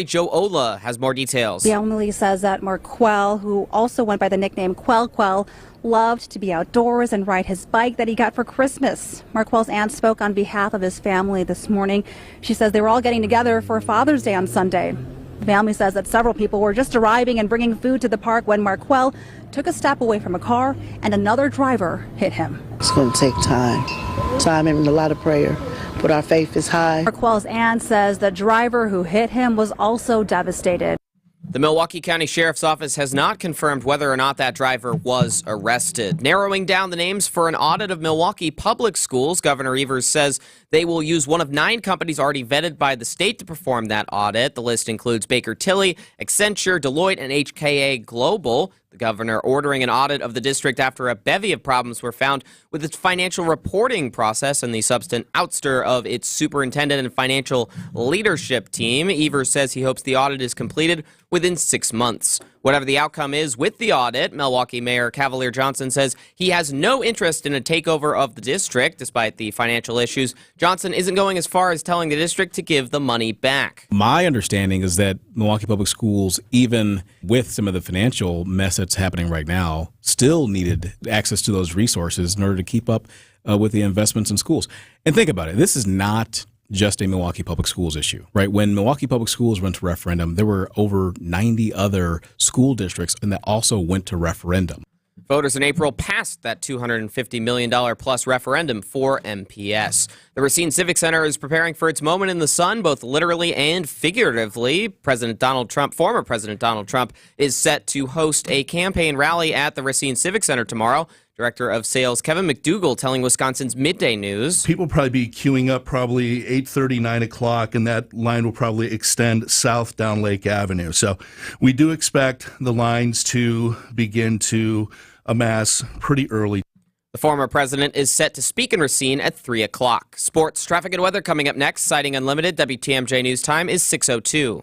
Joe Ola has more details. The Emily says that Marquel, who also went by the nickname Quell Quell, loved to be outdoors and ride his bike that he got for Christmas. Marquel's aunt spoke on behalf of his family this morning. She says they were all getting together for Father's Day on Sunday. The family says that several people were just arriving and bringing food to the park when Marquel took a step away from a car and another driver hit him. It's going to take time and a lot of prayer, but our faith is high. Marquel's aunt says the driver who hit him was also devastated. The Milwaukee County Sheriff's Office has not confirmed whether or not that driver was arrested. Narrowing down the names for an audit of Milwaukee public schools, Governor Evers says they will use one of 9 companies already vetted by the state to perform that audit. The list includes Baker Tilly, Accenture, Deloitte, and HKA Global. The governor ordering an audit of the district after a bevy of problems were found with its financial reporting process and the subsequent ouster of its superintendent and financial leadership team. Evers says he hopes the audit is completed within 6 months. Whatever the outcome is with the audit, Milwaukee Mayor Cavalier Johnson says he has no interest in a takeover of the district. Despite the financial issues, Johnson isn't going as far as telling the district to give the money back. My understanding is that Milwaukee Public Schools, even with some of the financial mess that's happening right now, still needed access to those resources in order to keep up with the investments in schools. And think about it. This is not just a Milwaukee Public Schools issue, right? When Milwaukee Public Schools went to referendum, there were over 90 other school districts and that also went to referendum. Voters in April passed that $250 million plus referendum for MPS. The Racine Civic Center is preparing for its moment in the sun, both literally and figuratively. Former President Donald Trump is set to host a campaign rally at the Racine Civic Center tomorrow. Director of Sales Kevin McDougall telling Wisconsin's Midday News. People will probably be queuing up probably 8:30, 9 o'clock, and that line will probably extend south down Lake Avenue. So we do expect the lines to begin to amass pretty early. The former president is set to speak in Racine at 3 o'clock. Sports, traffic, and weather coming up next. Citing Unlimited, WTMJ News Time is 6:02.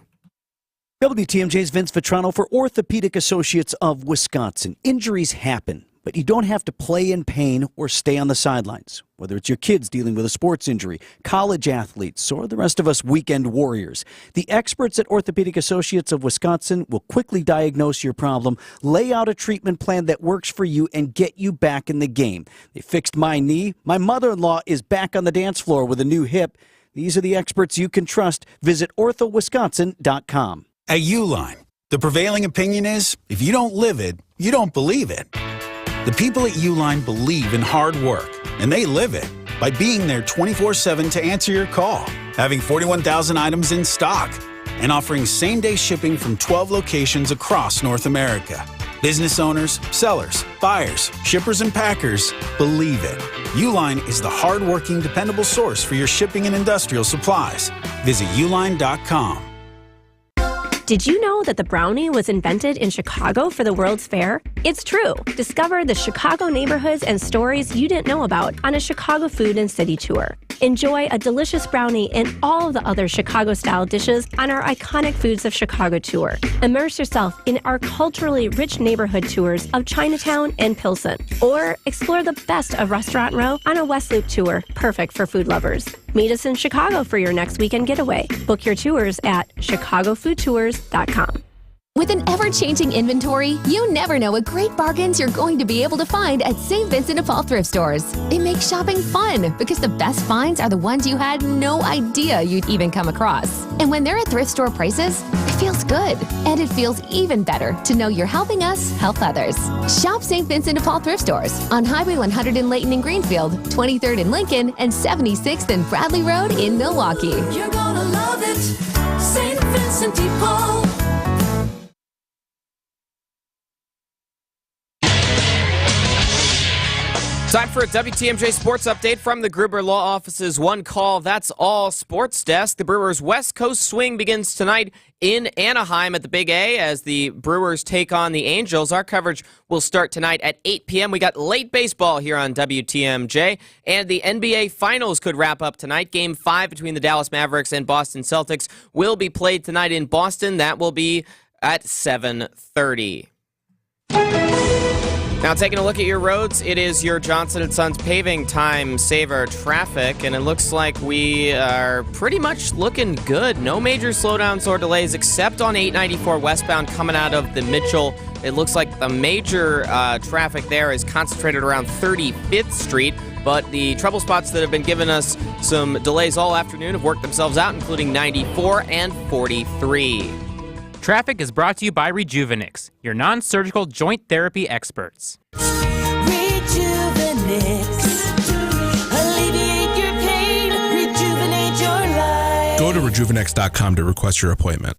WTMJ's Vince Vitrano for Orthopedic Associates of Wisconsin. Injuries happen, but you don't have to play in pain or stay on the sidelines. Whether it's your kids dealing with a sports injury, college athletes, or the rest of us weekend warriors, the experts at Orthopedic Associates of Wisconsin will quickly diagnose your problem, lay out a treatment plan that works for you, and get you back in the game. They fixed my knee. My mother-in-law is back on the dance floor with a new hip. These are the experts you can trust. Visit orthowisconsin.com. At Uline, the prevailing opinion is, if you don't live it, you don't believe it. The people at Uline believe in hard work, and they live it by being there 24/7 to answer your call, having 41,000 items in stock, and offering same-day shipping from 12 locations across North America. Business owners, sellers, buyers, shippers, and packers believe it. Uline is the hard-working, dependable source for your shipping and industrial supplies. Visit uline.com. Did you know that the brownie was invented in Chicago for the World's Fair? It's true. Discover the Chicago neighborhoods and stories you didn't know about on a Chicago food and city tour. Enjoy a delicious brownie and all of the other Chicago-style dishes on our Iconic Foods of Chicago tour. Immerse yourself in our culturally rich neighborhood tours of Chinatown and Pilsen. Or explore the best of Restaurant Row on a West Loop tour, perfect for food lovers. Meet us in Chicago for your next weekend getaway. Book your tours at chicagofoodtours.com. With an ever-changing inventory, you never know what great bargains you're going to be able to find at St. Vincent de Paul thrift stores. It makes shopping fun because the best finds are the ones you had no idea you'd even come across. And when they're at thrift store prices, it feels good. And it feels even better to know you're helping us help others. Shop St. Vincent de Paul thrift stores on Highway 100 in Layton and Greenfield, 23rd in Lincoln, and 76th and Bradley Road in Milwaukee. You're gonna love it, St. Vincent de Paul. Time for a WTMJ Sports Update from the Gruber Law Office's One Call, That's All Sports Desk. The Brewers' West Coast swing begins tonight in Anaheim at the Big A as the Brewers take on the Angels. Our coverage will start tonight at 8 p.m. We got late baseball here on WTMJ, and the NBA Finals could wrap up tonight. Game 5 between the Dallas Mavericks and Boston Celtics will be played tonight in Boston. That will be at 7:30. Now, taking a look at your roads, it is your Johnson & Sons paving time saver traffic, and it looks like we are pretty much looking good. No major slowdowns or delays except on 894 westbound coming out of the Mitchell. It looks like the major traffic there is concentrated around 35th Street, but the trouble spots that have been giving us some delays all afternoon have worked themselves out, including 94 and 43. Traffic is brought to you by Rejuvenix, your non-surgical joint therapy experts. Rejuvenix. Alleviate your pain. Rejuvenate your life. Go to rejuvenix.com to request your appointment.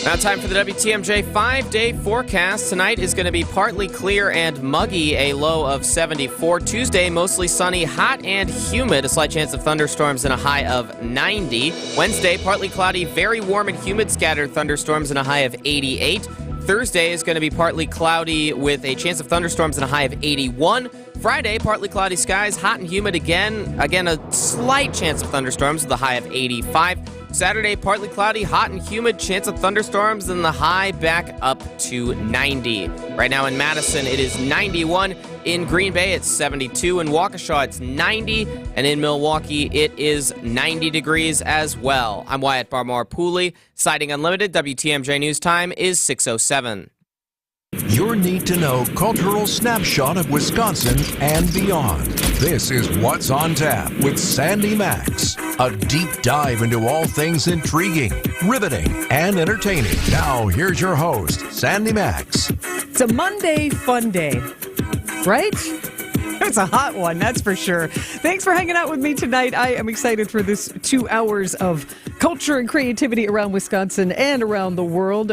Now time for the WTMJ 5-day forecast. Tonight is going to be partly clear and muggy, a low of 74. Tuesday, mostly sunny, hot and humid, a slight chance of thunderstorms and a high of 90. Wednesday, partly cloudy, very warm and humid, scattered thunderstorms and a high of 88. Thursday is going to be partly cloudy with a chance of thunderstorms and a high of 81. Friday, partly cloudy skies, hot and humid again. Again, a slight chance of thunderstorms with a high of 85. Saturday, partly cloudy, hot and humid, chance of thunderstorms, and the high back up to 90. Right now in Madison, it is 91. In Green Bay, it's 72. In Waukesha, it's 90. And in Milwaukee, it is 90 degrees as well. I'm Wyatt Barmore-Pooley. Sighting Unlimited, WTMJ News Time is 6:07. Your need-to-know cultural snapshot of Wisconsin and beyond. This is What's on Tap with Sandy Maxx. A deep dive into all things intriguing, riveting, and entertaining. Now, here's your host, Sandy Maxx. It's a Monday fun day, right? It's a hot one, that's for sure. Thanks for hanging out with me tonight. I am excited for this 2 hours of culture and creativity around Wisconsin and around the world.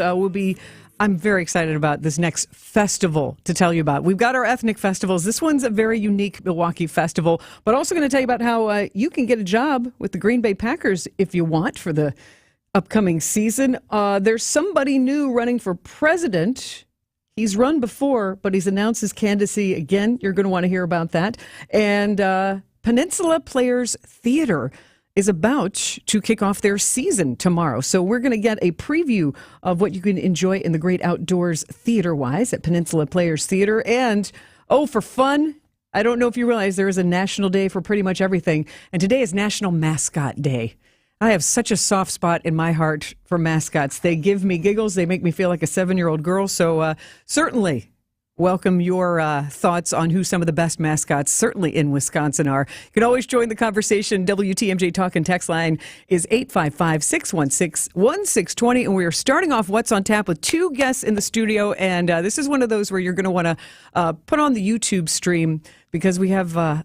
I'm very excited about this next festival to tell you about. We've got our ethnic festivals. This one's a very unique Milwaukee festival, but also going to tell you about how you can get a job with the Green Bay Packers if you want for the upcoming season. There's somebody new running for president. He's run before, but he's announced his candidacy again. You're going to want to hear about that. And Peninsula Players Theater is about to kick off their season tomorrow. So we're going to get a preview of what you can enjoy in the great outdoors theater-wise at Peninsula Players Theater. And, for fun, I don't know if you realize there is a national day for pretty much everything. And today is National Mascot Day. I have such a soft spot in my heart for mascots. They give me giggles. They make me feel like a 7-year-old girl. So certainly welcome your thoughts on who some of the best mascots, certainly in Wisconsin, are. You can always join the conversation. WTMJ Talk and Text line is 855-616-1620. And we are starting off What's on Tap with 2 guests in the studio. And this is one of those where you're going to want to put on the YouTube stream because we have a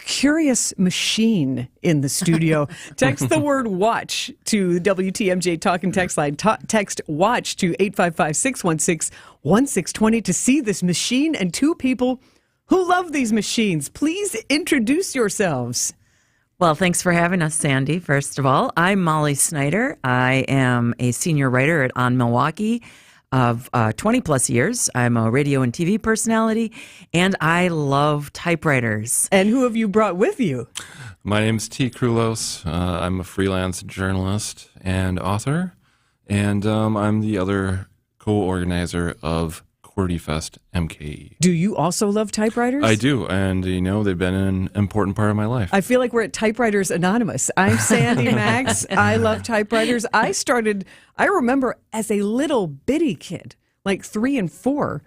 curious machine in the studio. Text the word watch to WTMJ Talk and Text line. Text watch to 855-616-1620 to see this machine and 2 people who love these machines. Please introduce yourselves. Well, thanks for having us, Sandy. First of all, I'm Molly Snyder. I am a senior writer at On Milwaukee of 20 plus years. I'm a radio and TV personality, and I love typewriters. And who have you brought with you? My name is T. Krulos. I'm a freelance journalist and author, and I'm the other co-organizer of QWERTYfest MKE. Do you also love typewriters? I do, and they've been an important part of my life. I feel like we're at Typewriters Anonymous. I'm Sandy Maxx. I love typewriters. I remember as a little bitty kid, like 3 and 4,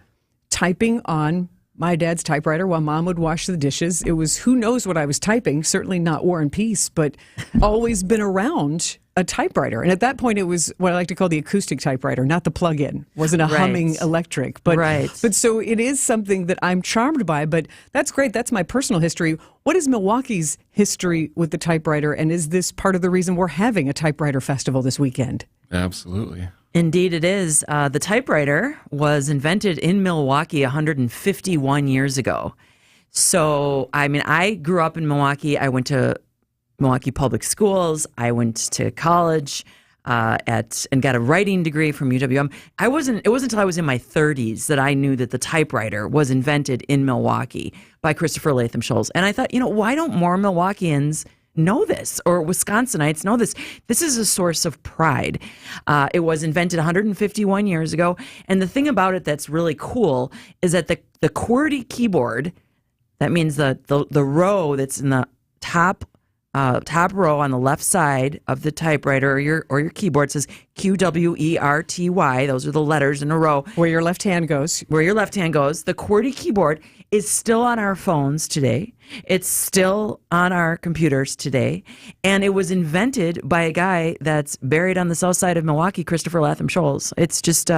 typing on my dad's typewriter while Mom would wash the dishes. It was who knows what I was typing, certainly not War and Peace, but always been around a typewriter. And at that point, it was what I like to call the acoustic typewriter, not the plug-in. Wasn't a humming electric. But so it is something that I'm charmed by, but that's great. That's my personal history. What is Milwaukee's history with the typewriter, and is this part of the reason we're having a typewriter festival this weekend? Absolutely. Indeed it is. The typewriter was invented in Milwaukee 151 years ago. So, I grew up in Milwaukee. I went to Milwaukee Public Schools. I went to college and got a writing degree from UWM. It wasn't until I was in my 30s that I knew that the typewriter was invented in Milwaukee by Christopher Latham Scholes. And I thought, why don't more Milwaukeeans know this, or Wisconsinites know this. This is a source of pride. It was invented 151 years ago. And the thing about it that's really cool is that the QWERTY keyboard, that means the row that's in the top row on the left side of the typewriter or your keyboard says QWERTY. Those are the letters in a row. Where your left hand goes. Where your left hand goes. The QWERTY keyboard is still on our phones today. It's still on our computers today. And it was invented by a guy that's buried on the south side of Milwaukee, Christopher Latham Scholes. It's just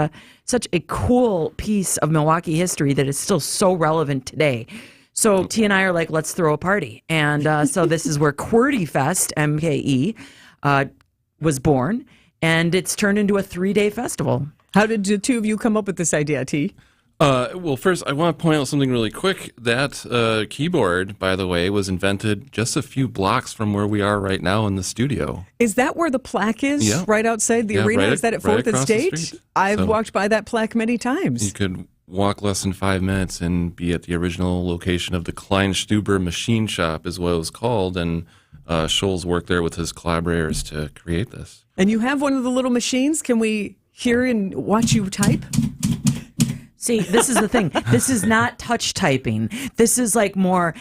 such a cool piece of Milwaukee history that is still so relevant today. So T and I are like, let's throw a party. And so this is where QWERTY Fest, MKE, was born. And it's turned into a 3-day festival. How did the two of you come up with this idea, T? Well, first, I want to point out something really quick. That keyboard, by the way, was invented just a few blocks from where we are right now in the studio. Is that where the plaque is? Yeah. Right outside the arena? Right, is that at right 4th and across the State? street. I've walked by that plaque many times. You could walk less than 5 minutes and be at the original location of the Kleinstuber Machine Shop, is what it was called, and Scholes worked there with his collaborators to create this. And you have one of the little machines. Can we hear and watch you type? See, this is the thing. This is not touch typing. This is like more,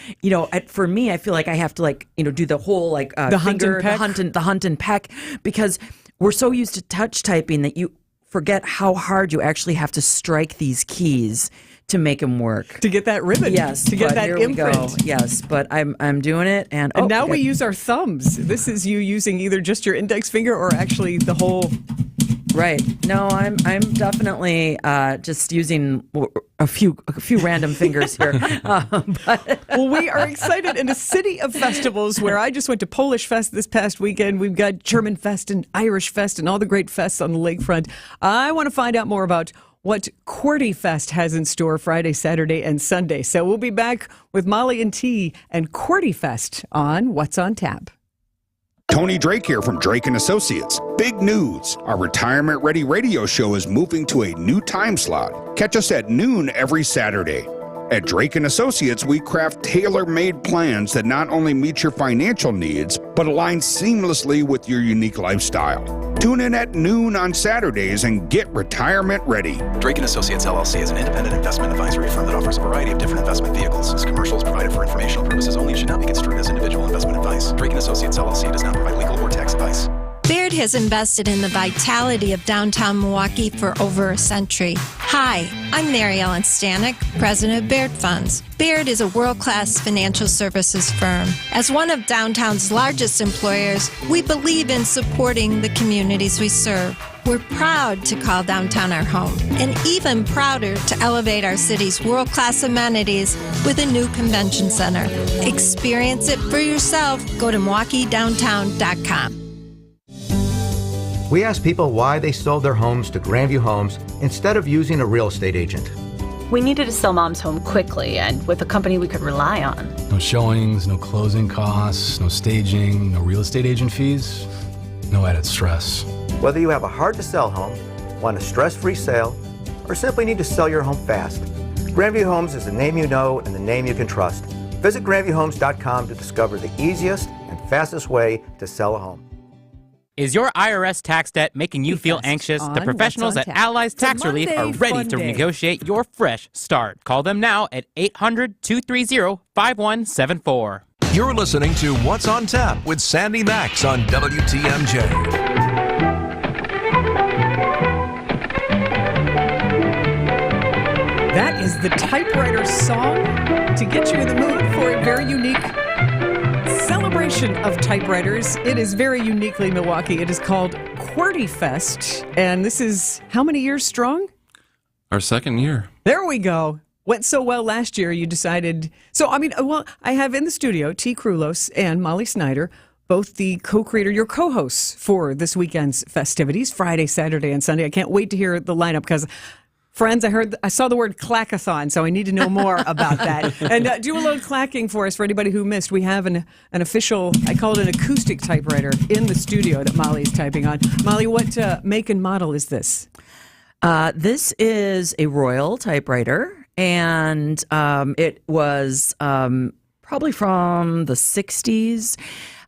for me, I feel like I have to do the whole the finger, hunt the hunt and peck, because we're so used to touch typing that you forget how hard you actually have to strike these keys to make them work. To get that ribbon. Yes. To get that here imprint. We go. Yes, but I'm doing it. And now we use our thumbs. This is you using either just your index finger or actually the whole... Right. No, I'm definitely just using a few random fingers here. Well, we are excited in a city of festivals where I just went to Polish Fest this past weekend. We've got German Fest and Irish Fest and all the great fests on the lakefront. I want to find out more about what QWERTY Fest has in store Friday, Saturday, and Sunday. So we'll be back with Molly and T and QWERTY Fest on What's on Tap. Tony Drake here from Drake & Associates. Big news. Our Retirement Ready radio show is moving to a new time slot. Catch us at noon every Saturday. At Drake & Associates, we craft tailor-made plans that not only meet your financial needs, but align seamlessly with your unique lifestyle. Tune in at noon on Saturdays and get retirement ready. Drake & Associates, LLC is an independent investment advisory firm that offers a variety of different investment vehicles. This commercial is provided for informational purposes only and should not be construed as individual investment advice. Drake & Associates, LLC does not provide legal or tax advice. Baird has invested in the vitality of downtown Milwaukee for over a century. Hi, I'm Mary Ellen Stanek, president of Baird Funds. Baird is a world-class financial services firm. As one of downtown's largest employers, we believe in supporting the communities we serve. We're proud to call downtown our home, and even prouder to elevate our city's world-class amenities with a new convention center. Experience it for yourself. Go to MilwaukeeDowntown.com. We asked people why they sold their homes to Grandview Homes instead of using a real estate agent. We needed to sell Mom's home quickly and with a company we could rely on. No showings, no closing costs, no staging, no real estate agent fees, no added stress. Whether you have a hard-to-sell home, want a stress-free sale, or simply need to sell your home fast, Grandview Homes is the name you know and the name you can trust. Visit GrandviewHomes.com to discover the easiest and fastest way to sell a home. Is your IRS tax debt making you feel anxious? The professionals at Allies Tax Relief are ready to negotiate your fresh start. Call them now at 800-230-5174. You're listening to What's on Tap with Sandy Maxx on WTMJ. That is the typewriter song to get you in the mood for a very unique celebration of typewriters. It is very uniquely Milwaukee. It is called QWERTY Fest, and this is how many years strong? Our second year. There we go. Went so well last year, you decided. So, I have in the studio T. Krulos and Molly Snyder, both the co-creator, your co-hosts for this weekend's festivities, Friday, Saturday, and Sunday. I can't wait to hear the lineup because, friends, I saw the word clackathon, so I need to know more about that. And do a little clacking for us for anybody who missed. We have an official, I call it an acoustic typewriter in the studio that Molly is typing on. Molly, what make and model is this? This is a Royal typewriter. And it was probably from the 60s.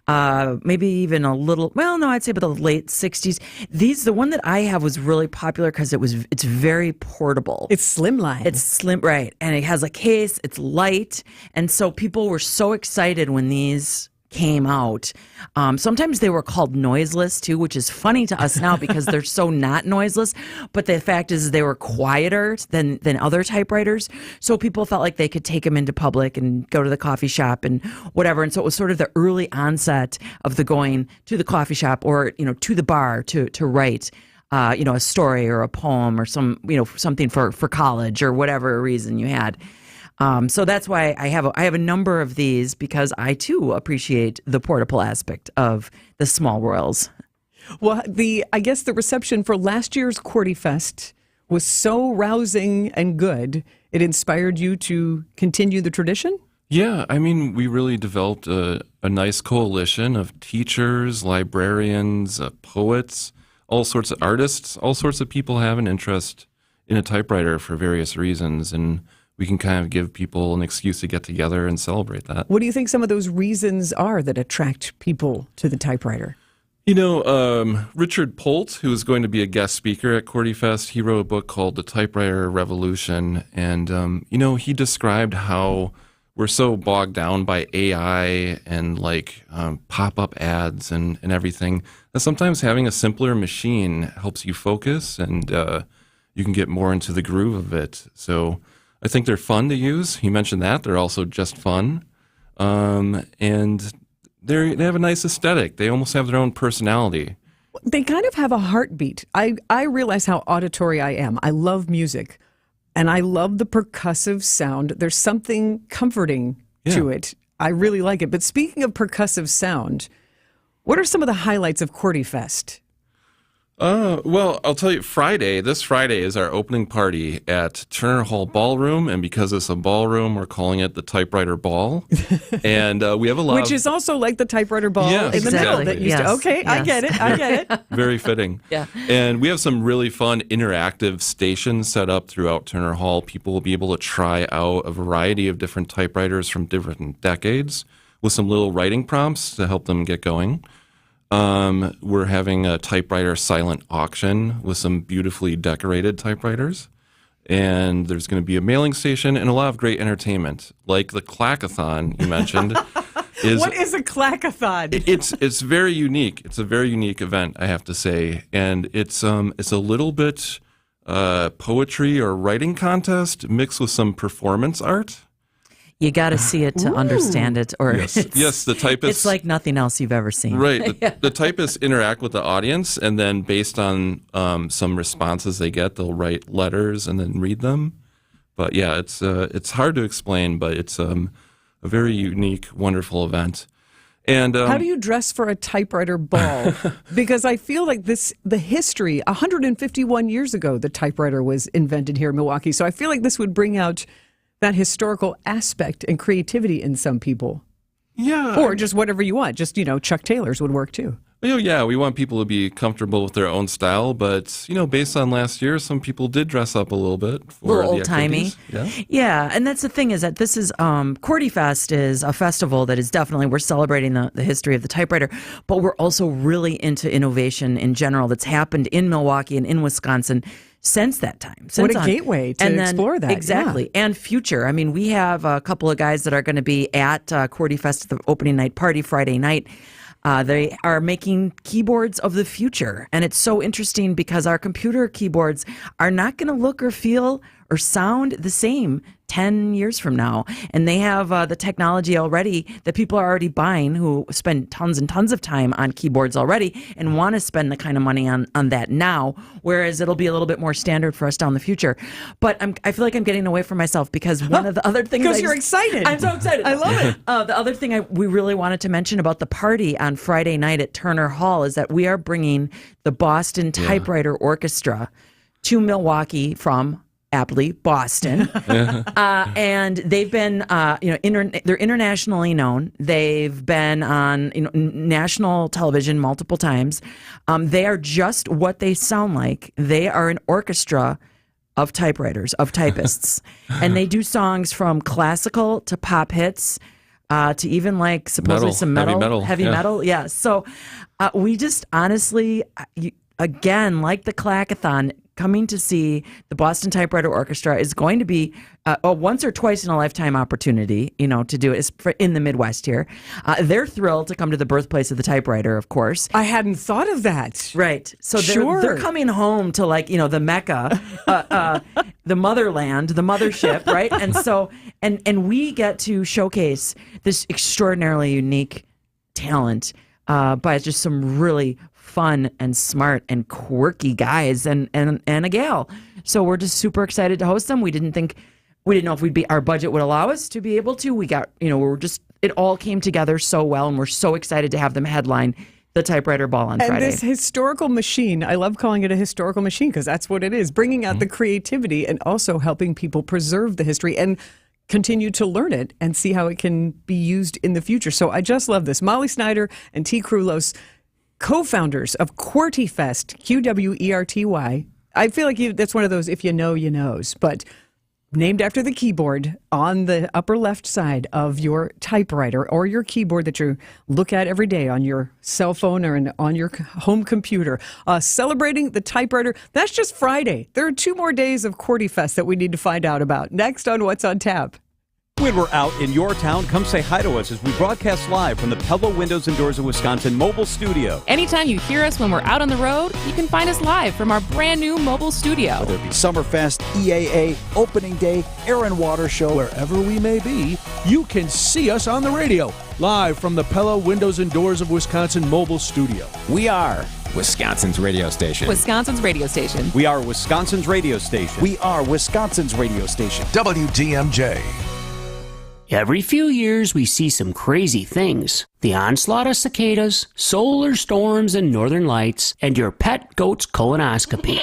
maybe even a little, well, no, I'd say about the late 60s. The one that I have was really popular because it's very portable. It's slimline. It's slim, right. And it has a case, it's light. And so people were so excited when these came out. Sometimes they were called noiseless too, which is funny to us now because they're so not noiseless. But the fact is they were quieter than other typewriters. So people felt like they could take them into public and go to the coffee shop and whatever. And so it was sort of the early onset of the going to the coffee shop or, to the bar to write, a story or a poem or something for college or whatever reason you had. So that's why I have a number of these because I too appreciate the portable aspect of the small worlds. Well, I guess the reception for last year's QWERTY Fest was so rousing and good, it inspired you to continue the tradition? Yeah, I mean, we really developed a nice coalition of teachers, librarians, poets, all sorts of artists, all sorts of people have an interest in a typewriter for various reasons, and we can kind of give people an excuse to get together and celebrate that. What do you think some of those reasons are that attract people to the typewriter? Richard Polt, who is going to be a guest speaker at QWERTY Fest, he wrote a book called The Typewriter Revolution. And, he described how we're so bogged down by AI and pop-up ads and everything that sometimes having a simpler machine helps you focus and you can get more into the groove of it. So I think they're fun to use. He mentioned that. They're also just fun. And they have a nice aesthetic. They almost have their own personality. They kind of have a heartbeat. I realize how auditory I am. I love music, and I love the percussive sound. There's something comforting to it. I really like it. But speaking of percussive sound, what are some of the highlights of QWERTY Fest? Well, I'll tell you, this Friday is our opening party at Turner Hall Ballroom, and because it's a ballroom, we're calling it the Typewriter Ball. And we have a lot Which is also like the typewriter ball in the middle. That used to, okay, yes. I get it. Very fitting. Yeah. And we have some really fun interactive stations set up throughout Turner Hall. People will be able to try out a variety of different typewriters from different decades with some little writing prompts to help them get going. We're having a typewriter silent auction with some beautifully decorated typewriters. And there's going to be a mailing station and a lot of great entertainment, like the Clackathon you mentioned. What is a Clackathon? It's very unique. It's a very unique event, I have to say. And it's a little bit poetry or writing contest mixed with some performance art. You got to see it to understand it, or yes, the typists. It's like nothing else you've ever seen. Right, the typists interact with the audience, and then based on some responses they get, they'll write letters and then read them. But yeah, it's hard to explain, but it's a very unique, wonderful event. And how do you dress for a typewriter ball? Because I feel like the history, 151 years ago, the typewriter was invented here in Milwaukee. So I feel like this would bring out that historical aspect and creativity in some people. Yeah. Or just whatever you want. Just, Chuck Taylor's would work too. Oh, yeah, we want people to be comfortable with their own style, but, based on last year, some people did dress up a little bit. For a little old-timey. Yeah, and that's the thing is that this is, QWERTY Fest is a festival that is definitely, we're celebrating the history of the typewriter, but we're also really into innovation in general that's happened in Milwaukee and in Wisconsin since that time. What a gateway to explore that. Exactly. Yeah. And future. I mean, we have a couple of guys that are going to be at QWERTY Fest at the opening night party Friday night. They are making keyboards of the future. And it's so interesting because our computer keyboards are not going to look or feel or sound the same 10 years from now. And they have the technology already that people are already buying who spend tons and tons of time on keyboards already and want to spend the kind of money on that now, whereas it'll be a little bit more standard for us down the future. But I feel like I'm getting away from myself because one of the other things... Because you're excited. I'm so excited. I love it. The other thing we really wanted to mention about the party on Friday night at Turner Hall is that we are bringing the Boston Typewriter Orchestra to Milwaukee from... aptly, Boston. And they've been, they're internationally known. They've been on national television multiple times. They are just what they sound like. They are an orchestra of typewriters, of typists. And they do songs from classical to pop hits. to even like supposedly some heavy metal. Yeah. So we just honestly, again, like the Clackathon, coming to see the Boston Typewriter Orchestra is going to be a once or twice in a lifetime opportunity, to do it. It's in the Midwest here. They're thrilled to come to the birthplace of the typewriter, of course. I hadn't thought of that. Right. So they're coming home to the Mecca, the motherland, the mothership, right? And so, and we get to showcase this extraordinarily unique talent by just some really fun and smart and quirky guys and a gal. So we're just super excited to host them. We didn't know if our budget would allow us to be able to. We got, it all came together so well, and we're so excited to have them headline the Typewriter Ball on Friday. And this historical machine, I love calling it a historical machine because that's what it is, bringing out the creativity and also helping people preserve the history and continue to learn it and see how it can be used in the future. So I just love this. Molly Snyder and T. Krulos, co-founders of QWERTY Fest, QWERTY. I feel like that's one of those if you know, you knows, but named after the keyboard on the upper left side of your typewriter or your keyboard that you look at every day on your cell phone or on your home computer. Celebrating the typewriter. That's just Friday. There are 2 more days of QWERTY Fest that we need to find out about. Next on What's on Tap. When we're out in your town, come say hi to us as we broadcast live from the Pella Windows and Doors of Wisconsin mobile studio. Anytime you hear us when we're out on the road, you can find us live from our brand new mobile studio. Whether it be Summerfest, EAA, Opening Day, Air and Water Show, wherever we may be, you can see us on the radio, live from the Pella Windows and Doors of Wisconsin mobile studio. We are Wisconsin's radio station. Wisconsin's radio station. We are Wisconsin's radio station. We are Wisconsin's radio station. WTMJ. Every few years, we see some crazy things. The onslaught of cicadas, solar storms and northern lights, and your pet goat's colonoscopy.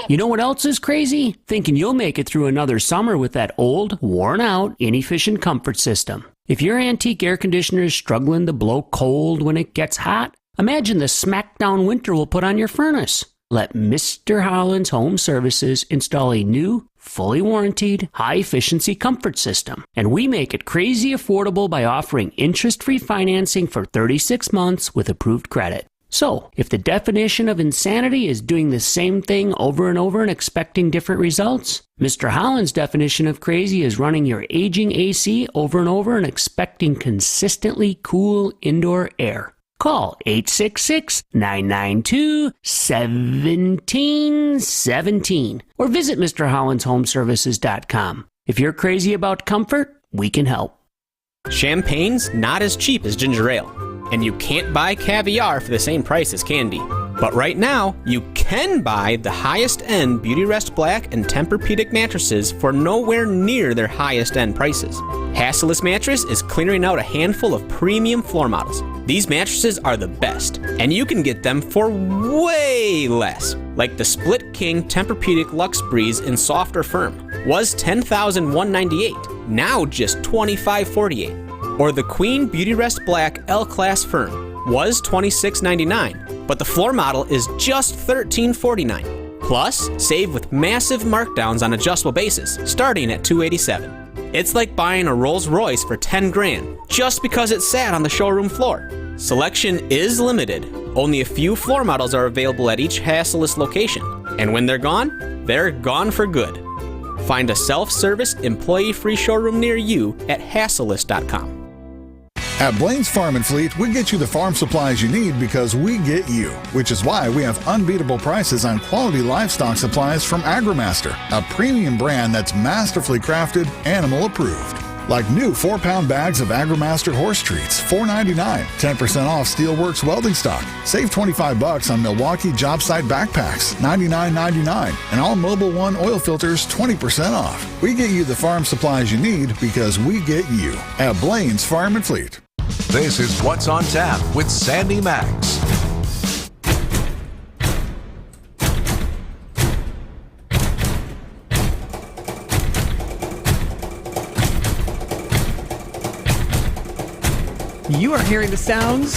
You know what else is crazy? Thinking you'll make it through another summer with that old, worn-out, inefficient comfort system. If your antique air conditioner is struggling to blow cold when it gets hot, imagine the smackdown winter we'll put on your furnace. Let Mr. Holland's Home Services install a new, fully warranted, high-efficiency comfort system. And we make it crazy affordable by offering interest-free financing for 36 months with approved credit. So, if the definition of insanity is doing the same thing over and over and expecting different results, Mr. Holland's definition of crazy is running your aging AC over and over and expecting consistently cool indoor air. Call 866-992-1717 or visit MrHollandsHomeservices.com. If you're crazy about comfort, we can help. Champagne's not as cheap as ginger ale, and you can't buy caviar for the same price as candy. But right now, you can buy the highest-end Beautyrest Black and Tempur-Pedic mattresses for nowhere near their highest-end prices. Hassellus Mattress is clearing out a handful of premium floor models. These mattresses are the best, and you can get them for way less. Like the Split King Tempur-Pedic Luxe Breeze in soft or firm was $10,198, now just $25,448. Or the Queen Beautyrest Black L-Class Firm was $26.99, but the floor model is just $13.49. Plus, save with massive markdowns on adjustable bases, starting at $287. It's like buying a Rolls Royce for $10,000 just because it sat on the showroom floor. Selection is limited. Only a few floor models are available at each Hassellus location, and when they're gone for good. Find a self-service, employee-free showroom near you at hassellus.com. At Blaine's Farm and Fleet, we get you the farm supplies you need because we get you, which is why we have unbeatable prices on quality livestock supplies from AgriMaster, a premium brand that's masterfully crafted, animal approved. Like new 4-pound bags of AgriMaster horse treats, $4.99, 10% off Steelworks welding stock. Save $25 on Milwaukee job site backpacks, $99.99, and all Mobil 1 oil filters, 20% off. We get you the farm supplies you need because we get you at Blaine's Farm and Fleet. This is What's on Tap with Sandy Maxx. You are hearing the sounds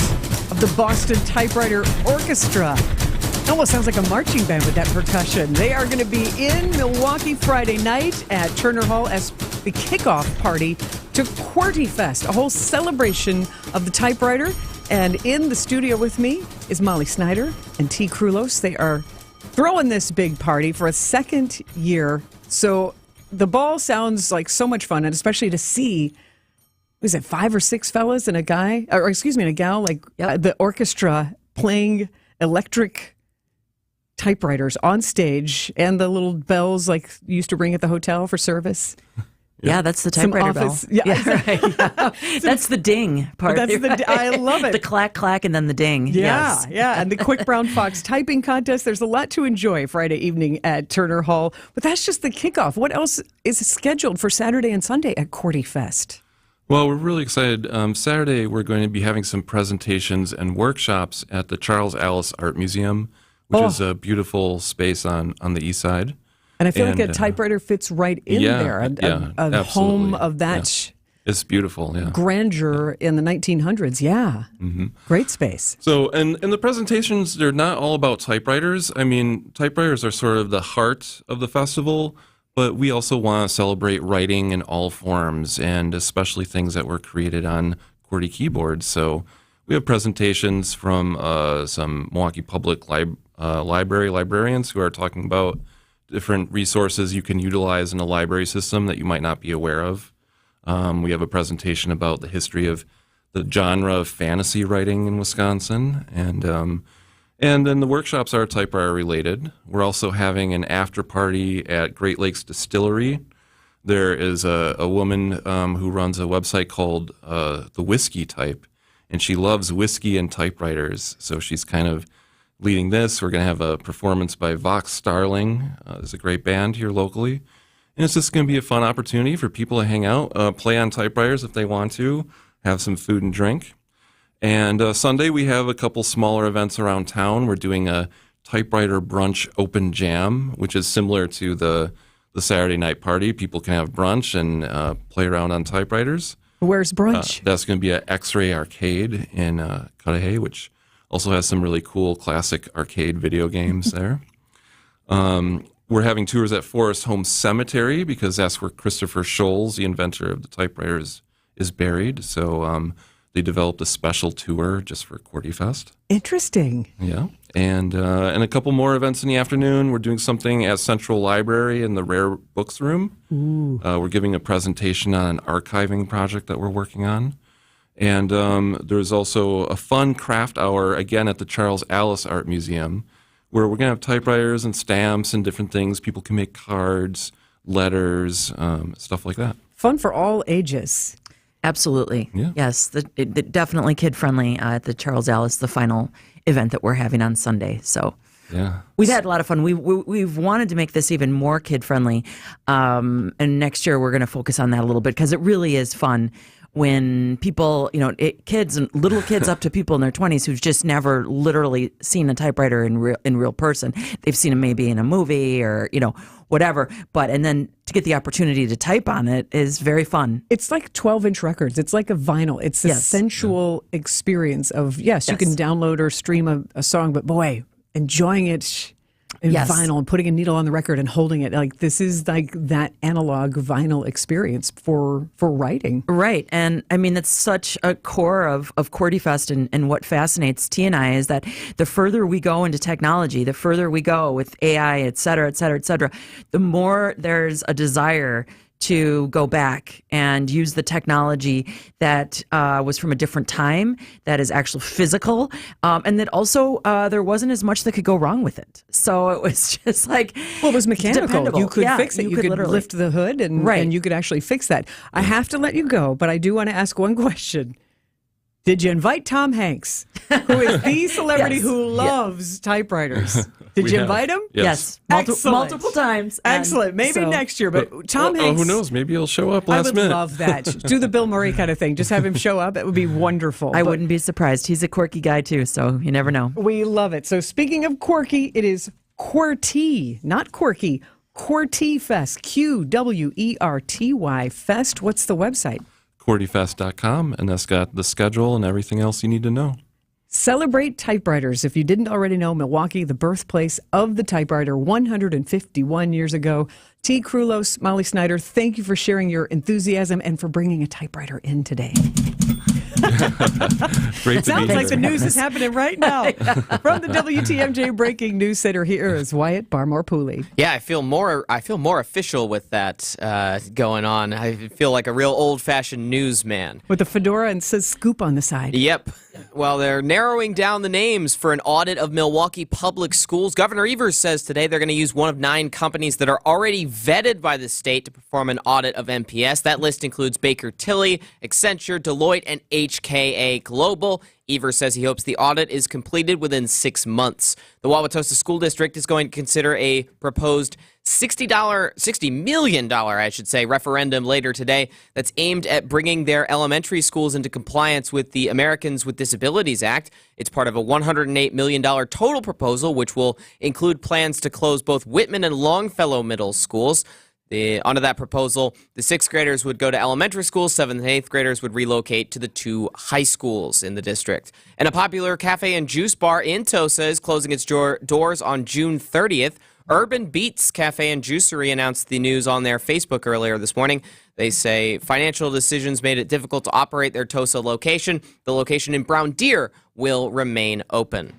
of the Boston Typewriter Orchestra. It almost sounds like a marching band with that percussion. They are going to be in Milwaukee Friday night at Turner Hall as the kickoff party to QWERTY Fest, a whole celebration of the typewriter. And in the studio with me is Molly Snyder and T. Krulos. They are throwing this big party for a second year. So the ball sounds like so much fun, and especially to see, was it 5 or 6 fellas and a guy, or excuse me, and a gal, like the orchestra playing electric typewriters on stage, and the little bells like you used to ring at the hotel for service. Yeah, that's the typewriter bell. Yeah, right. Yeah. That's the ding part. I love it. The clack, clack, and then the ding. Yeah, yes. yeah. And the Quick Brown Fox typing contest. There's a lot to enjoy Friday evening at Turner Hall. But that's just the kickoff. What else is scheduled for Saturday and Sunday at QWERTY Fest? Well, we're really excited. Saturday, we're going to be having some presentations and workshops at the Charles Alice Art Museum, which is a beautiful space on the east side. And I feel like a typewriter fits right in there. A home of that. Yeah. It's beautiful, yeah. Grandeur in the 1900s, yeah. Mm-hmm. Great space. So, and the presentations, they're not all about typewriters. I mean, typewriters are sort of the heart of the festival, but we also want to celebrate writing in all forms, and especially things that were created on QWERTY keyboards. So we have presentations from some Milwaukee Public Library librarians who are talking about different resources you can utilize in a library system that you might not be aware of. We have a presentation about the history of the genre of fantasy writing in Wisconsin, and then the workshops are typewriter related. We're also having an after party at Great Lakes Distillery. There is a woman who runs a website called The Whiskey Type, and she loves whiskey and typewriters, so she's kind of leading this. We're going to have a performance by Vox Starling. There's a great band here locally. And it's just going to be a fun opportunity for people to hang out, play on typewriters if they want to, have some food and drink. And Sunday, we have a couple smaller events around town. We're doing a typewriter brunch open jam, which is similar to the Saturday night party. People can have brunch and play around on typewriters. Where's brunch? That's going to be at X-Ray Arcade in Cudahy, which also has some really cool classic arcade video games there. We're having tours at Forest Home Cemetery because that's where Christopher Scholes, the inventor of the typewriter, is buried. So they developed a special tour just for QWERTY Fest. Interesting. Yeah. And a couple more events in the afternoon. We're doing something at Central Library in the Rare Books Room. Ooh. We're giving a presentation on an archiving project that we're working on. And there's also a fun craft hour, again, at the Charles Alice Art Museum, where we're going to have typewriters and stamps and different things. People can make cards, letters, stuff like that. Fun for all ages. Absolutely. Yeah. Yes, definitely kid-friendly at the Charles Alice, the final event that we're having on Sunday. So yeah, we've had a lot of fun. We've wanted to make this even more kid-friendly, and next year we're going to focus on that a little bit because it really is fun when people, kids and little kids up to people in their 20s who've just never literally seen a typewriter in real person. They've seen it maybe in a movie or, whatever. And then to get the opportunity to type on it is very fun. It's like 12-inch records. It's like a vinyl. It's a sensual experience of, you can download or stream a song, but boy, enjoying it in vinyl and putting a needle on the record and holding it. Like, this is like that analog vinyl experience for writing. Right. And I mean, that's such a core of QWERTY Fest and what fascinates T and I is that the further we go into technology, the further we go with AI, et cetera, the more there's a desire to go back and use the technology that was from a different time, that is actually physical, and that also there wasn't as much that could go wrong with it. So it was just like... Well, it was mechanical. Dependable. You could fix it. You could literally lift the hood and you could actually fix that. I have to let you go, but I do want to ask one question. Did you invite Tom Hanks, who is the celebrity who loves typewriters? Did you invite him? Yes. Multiple times. Excellent. Maybe next year, but Tom Hanks. Who knows? Maybe he'll show up last minute. I would love that. Do the Bill Murray kind of thing. Just have him show up. It would be wonderful. I wouldn't be surprised. He's a quirky guy too, so you never know. We love it. So speaking of quirky, it is QWERTY, not quirky. QWERTY Fest. QWERTY Fest. What's the website? QWERTYfest.com, and that's got the schedule and everything else you need to know. celebrate typewriters. If you didn't already know, Milwaukee, the birthplace of the typewriter 151 years ago. T. Krulos, Molly Snyder, thank you for sharing your enthusiasm and for bringing a typewriter in today. Great Sounds to be like the here. news is happening right now. From the WTMJ Breaking News Center, here is Wyatt Barmore-Pooley. Yeah, I feel more official with that going on. I feel like a real old-fashioned newsman. With a fedora and says scoop on the side. Yep. Well, they're narrowing down the names for an audit of Milwaukee public schools. Governor Evers says today they're going to use one of 9 companies that are already vetted by the state to perform an audit of MPS. That list includes Baker Tilly, Accenture, Deloitte, and HKA Global. Evers says he hopes the audit is completed within 6 months. The Wauwatosa School District is going to consider a proposed $60 million referendum later today that's aimed at bringing their elementary schools into compliance with the Americans with Disabilities Act. It's part of a $108 million total proposal, which will include plans to close both Whitman and Longfellow middle schools. Under that proposal, the 6th graders would go to elementary school, 7th and 8th graders would relocate to the 2 high schools in the district. And a popular cafe and juice bar in Tosa is closing its doors on June 30th. Urban Beats Cafe and Juicery announced the news on their Facebook earlier this morning. They say financial decisions made it difficult to operate their Tosa location. The location in Brown Deer will remain open.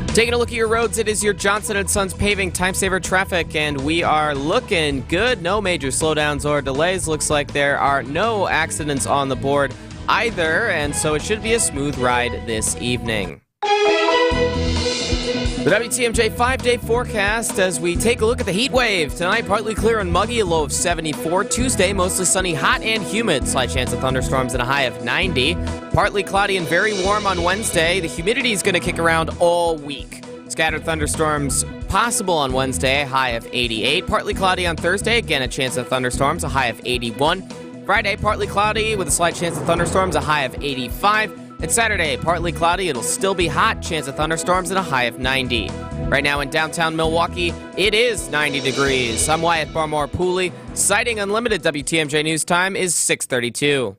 Taking a look at your roads, it is your Johnson & Sons Paving Time Saver Traffic, and we are looking good. No major slowdowns or delays. Looks like there are no accidents on the board either, and so it should be a smooth ride this evening. The WTMJ 5-day forecast as we take a look at the heat wave. Tonight, partly clear and muggy, a low of 74. Tuesday, mostly sunny, hot and humid. Slight chance of thunderstorms and a high of 90. Partly cloudy and very warm on Wednesday. The humidity is going to kick around all week. Scattered thunderstorms possible on Wednesday, a high of 88. Partly cloudy on Thursday, again a chance of thunderstorms, a high of 81. Friday, partly cloudy with a slight chance of thunderstorms, a high of 85. And Saturday, partly cloudy, it'll still be hot, chance of thunderstorms, and a high of 90. Right now in downtown Milwaukee, it is 90 degrees. I'm Wyatt Barmore-Pooley. Citing Unlimited WTMJ News Time is 6:32.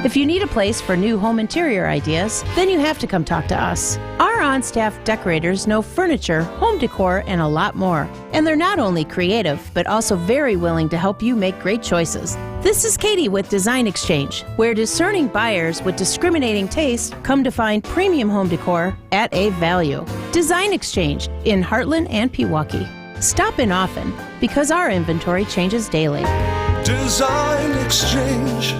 If you need a place for new home interior ideas, then you have to come talk to us. Our on-staff decorators know furniture, home decor, and a lot more. And they're not only creative, but also very willing to help you make great choices. This is Katie with Design Exchange, where discerning buyers with discriminating taste come to find premium home decor at a value. Design Exchange in Heartland and Pewaukee. Stop in often because our inventory changes daily. Design Exchange.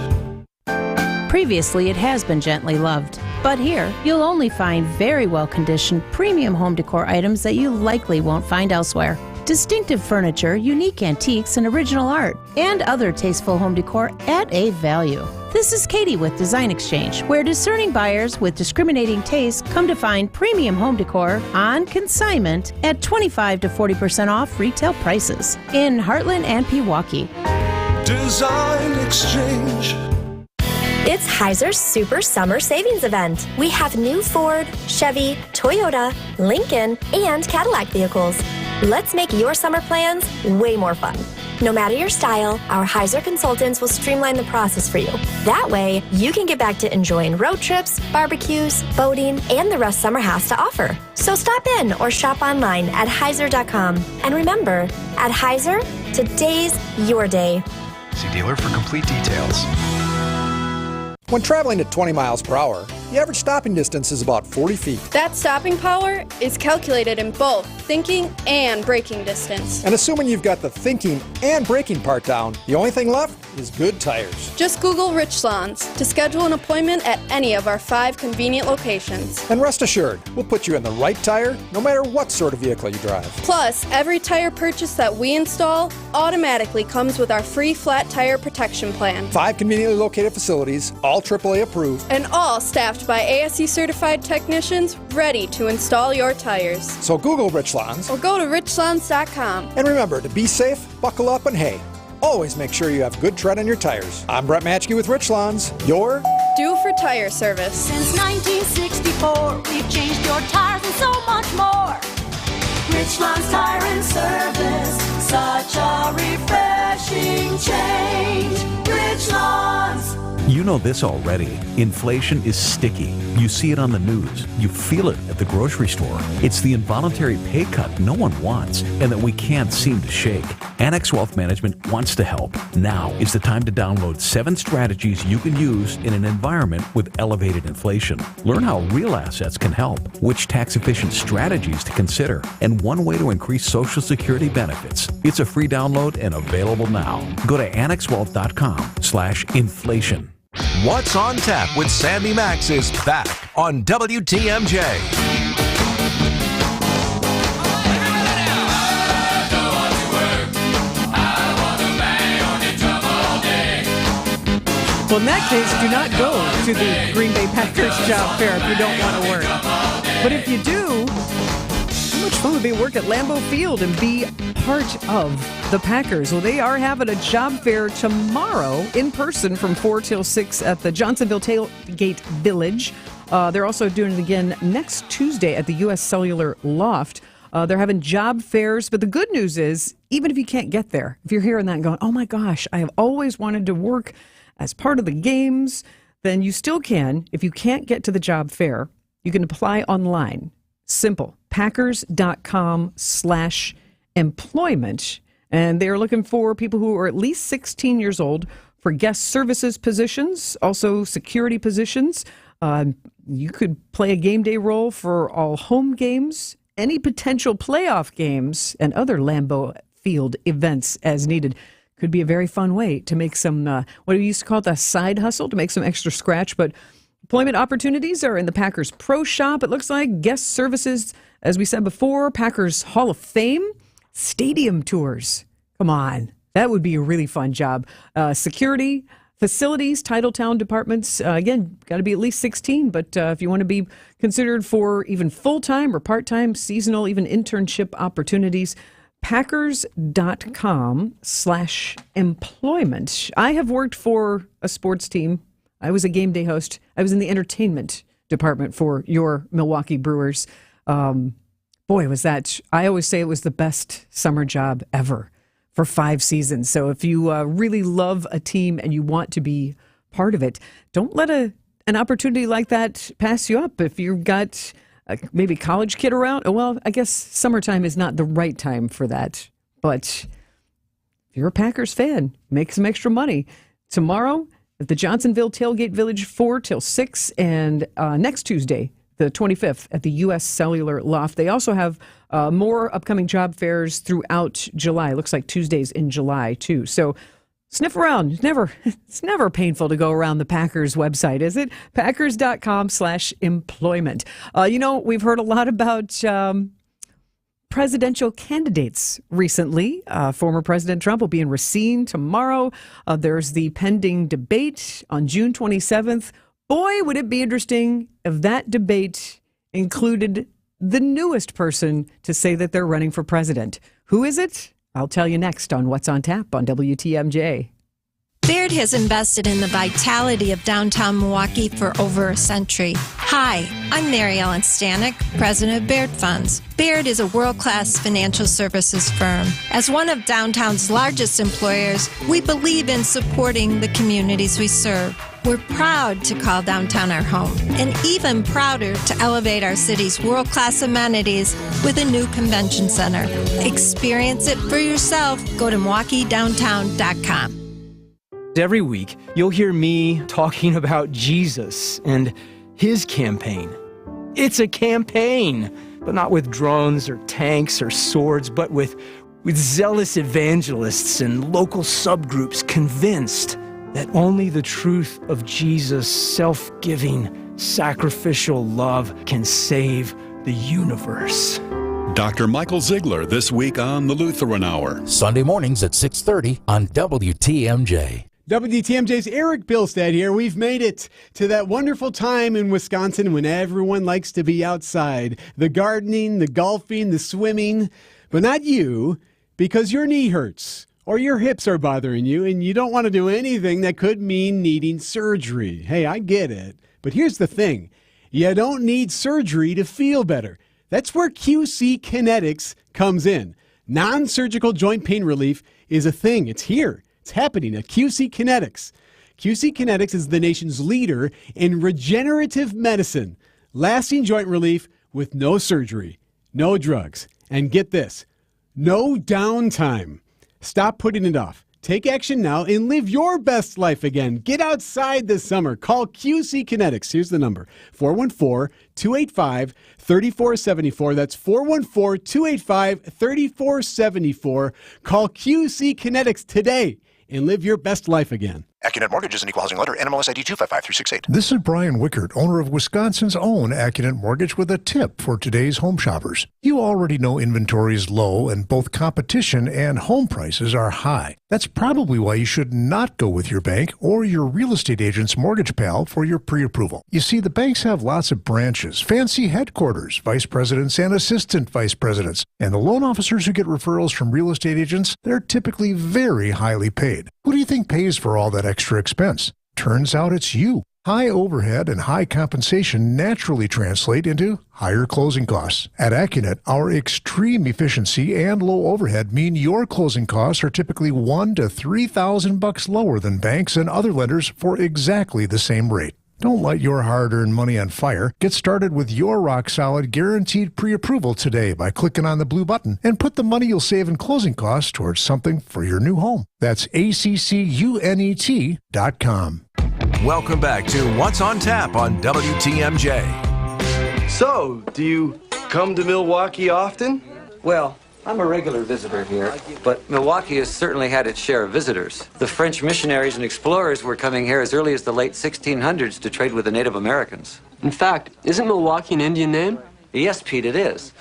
Previously, it has been gently loved. But here, you'll only find very well-conditioned premium home decor items that you likely won't find elsewhere. Distinctive furniture, unique antiques, and original art, and other tasteful home decor at a value. This is Katie with Design Exchange, where discerning buyers with discriminating taste come to find premium home decor on consignment at 25 to 40% off retail prices in Heartland and Pewaukee. Design Exchange. It's Heiser's Super Summer Savings Event. We have new Ford, Chevy, Toyota, Lincoln, and Cadillac vehicles. Let's make your summer plans way more fun. No matter your style, our Heiser consultants will streamline the process for you. That way, you can get back to enjoying road trips, barbecues, boating, and the rest summer has to offer. So stop in or shop online at Heiser.com. And remember, at Heiser, today's your day. See dealer for complete details. When traveling at 20 miles per hour, the average stopping distance is about 40 feet. That stopping power is calculated in both thinking and braking distance. And assuming you've got the thinking and braking part down, the only thing left is good tires. Just Google Richlands to schedule an appointment at any of our 5 convenient locations. And rest assured, we'll put you in the right tire no matter what sort of vehicle you drive. Plus, every tire purchase that we install automatically comes with our free flat tire protection plan. 5 conveniently located facilities, all AAA approved. And all staffed by ASE certified technicians ready to install your tires. So Google Richlands or go to richlands.com. And remember to be safe, buckle up, and hey, always make sure you have good tread on your tires. I'm Brett Matchke with Richlands, your due for tire service. Since 1964, we've changed your tires and so much more. Richlands Tire and Service, such a refreshing change. Richlands. You you know this already. Inflation is sticky. You see it on the news. You feel it at the grocery store. It's the involuntary pay cut no one wants and that we can't seem to shake. Annex Wealth Management wants to help. Now is the time to download 7 strategies you can use in an environment with elevated inflation. Learn how real assets can help, which tax-efficient strategies to consider, and one way to increase Social Security benefits. It's a free download and available now. Go to annexwealth.com/inflation. What's on Tap with Sandy Maxx is back on WTMJ. Well, in that case, do not go to the Green Bay Packers job fair if you don't want to work. But if you do, how much fun would be to work at Lambeau Field and be part of the Packers? Well, they are having a job fair tomorrow in person from 4 till 6 at the Johnsonville Tailgate Village. They're also doing it again next Tuesday at the U.S. Cellular Loft. They're having job fairs, but the good news is, even if you can't get there, if you're hearing that and going, oh my gosh, I have always wanted to work as part of the games, then you still can. If you can't get to the job fair, you can apply online. Simple. Packers.com/employment. And they're looking for people who are at least 16 years old for guest services positions, also security positions. You could play a game day role for all home games, any potential playoff games, and other Lambeau Field events as needed. Could be a very fun way to make some, what we used to call it, a side hustle, to make some extra scratch. But employment opportunities are in the Packers Pro Shop, it looks like. Guest services, as we said before, Packers Hall of Fame, stadium tours. Come on. That would be a really fun job. Security, facilities, Titletown departments. Again, got to be at least 16. But if you want to be considered for even full-time or part-time, seasonal, even internship opportunities, Packers.com/employment. I have worked for a sports team. I was a game day host. I was in the entertainment department for your Milwaukee Brewers. Boy, was that, I always say it was the best summer job ever for 5 seasons. So if you really love a team and you want to be part of it, don't let an opportunity like that pass you up. If you've got maybe college kid around, well, I guess summertime is not the right time for that. But if you're a Packers fan, make some extra money. Tomorrow at the Johnsonville Tailgate Village, 4 till 6, and next Tuesday, the 25th, at the U.S. Cellular Loft. They also have more upcoming job fairs throughout July. Looks like Tuesdays in July, too. So sniff around. It's never painful to go around the Packers website, is it? Packers.com/employment. We've heard a lot about presidential candidates recently. Former President Trump will be in Racine tomorrow. There's the pending debate on June 27th. Boy, would it be interesting if that debate included the newest person to say that they're running for president. Who is it? I'll tell you next on What's on Tap on WTMJ. Baird has invested in the vitality of downtown Milwaukee for over a century. Hi, I'm Mary Ellen Stanek, president of Baird Funds. Baird is a world-class financial services firm. As one of downtown's largest employers, we believe in supporting the communities we serve. We're proud to call downtown our home, and even prouder to elevate our city's world-class amenities with a new convention center. Experience it for yourself. Go to MilwaukeeDowntown.com. Every week, you'll hear me talking about Jesus and his campaign. It's a campaign, but not with drones or tanks or swords, but with zealous evangelists and local subgroups convinced that only the truth of Jesus' self-giving, sacrificial love can save the universe. Dr. Michael Ziegler this week on the Lutheran Hour. Sunday mornings at 6:30 on WTMJ. WTMJ's Eric Bilstead here. We've made it to that wonderful time in Wisconsin when everyone likes to be outside. The gardening, the golfing, the swimming, but not you, because your knee hurts or your hips are bothering you and you don't want to do anything that could mean needing surgery. Hey, I get it. But here's the thing. You don't need surgery to feel better. That's where QC Kinetics comes in. Non-surgical joint pain relief is a thing. It's here. It's happening at QC Kinetics. QC Kinetics is the nation's leader in regenerative medicine, lasting joint relief with no surgery, no drugs, and get this, no downtime. Stop putting it off. Take action now and live your best life again. Get outside this summer. Call QC Kinetics. Here's the number, 414-285-3474. That's 414-285-3474. Call QC Kinetics today and live your best life again. Accunet Mortgage is an equal housing lender. NMLS ID 255368. This is Brian Wickert, owner of Wisconsin's own Accunet Mortgage, with a tip for today's home shoppers. You already know inventory is low and both competition and home prices are high. That's probably why you should not go with your bank or your real estate agent's mortgage pal for your pre-approval. You see, the banks have lots of branches, fancy headquarters, vice presidents and assistant vice presidents. And the loan officers who get referrals from real estate agents, they're typically very highly paid. Who do you think pays for all that extra expense? Turns out it's you. High overhead and high compensation naturally translate into higher closing costs. At Accunet, our extreme efficiency and low overhead mean your closing costs are typically $1,000 to $3,000 lower than banks and other lenders for exactly the same rate. Don't light your hard-earned money on fire. Get started with your rock-solid guaranteed pre-approval today by clicking on the blue button and put the money you'll save in closing costs towards something for your new home. That's ACCUNET.com. Welcome back to What's on Tap on WTMJ. So, do you come to Milwaukee often? Well, I'm a regular visitor here, but Milwaukee has certainly had its share of visitors. The French missionaries and explorers were coming here as early as the late 1600s to trade with the Native Americans. In fact, isn't Milwaukee an Indian name? Yes, Pete, it is.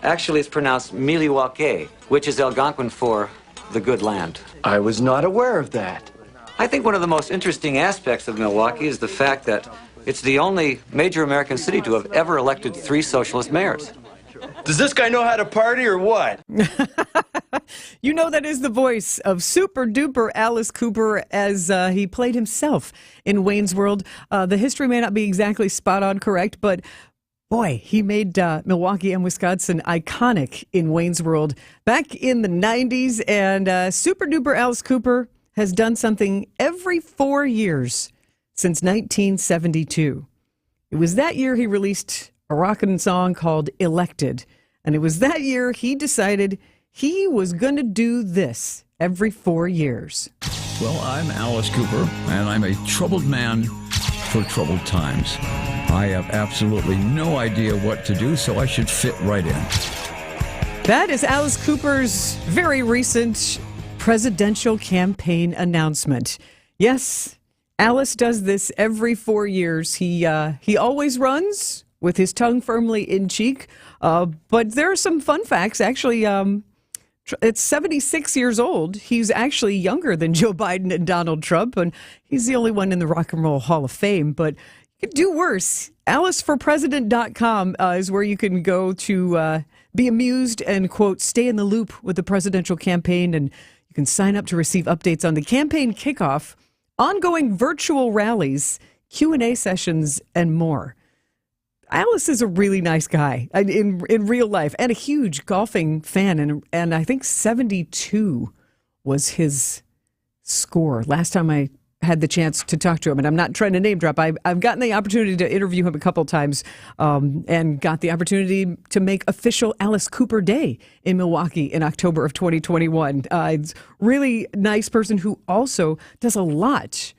Actually, it's pronounced Miliwake, which is Algonquin for the good land. I was not aware of that. I think one of the most interesting aspects of Milwaukee is the fact that it's the only major American city to have ever elected 3 socialist mayors. Does this guy know how to party or what? You know, that is the voice of super duper Alice Cooper as he played himself in Wayne's World. The history may not be exactly spot on correct, but boy, he made Milwaukee and Wisconsin iconic in Wayne's World back in the 90s. And super duper Alice Cooper has done something every 4 years since 1972. It was that year he released a rockin' song called Elected. And it was that year he decided he was going to do this every 4 years. Well, I'm Alice Cooper, and I'm a troubled man for troubled times. I have absolutely no idea what to do, so I should fit right in. That is Alice Cooper's very recent presidential campaign announcement. Yes, Alice does this every 4 years. He always runs with his tongue firmly in cheek. But there are some fun facts. Actually, it's 76 years old. He's actually younger than Joe Biden and Donald Trump, and he's the only one in the Rock and Roll Hall of Fame. But you could do worse. AliceForPresident.com is where you can go to be amused and, quote, stay in the loop with the presidential campaign. And you can sign up to receive updates on the campaign kickoff, ongoing virtual rallies, Q&A sessions, and more. Alice is a really nice guy in real life and a huge golfing fan. And I think 72 was his score last time I had the chance to talk to him. And I'm not trying to name drop. I've gotten the opportunity to interview him a couple times and got the opportunity to make official Alice Cooper Day in Milwaukee in October of 2021. It's really nice person who also does a lot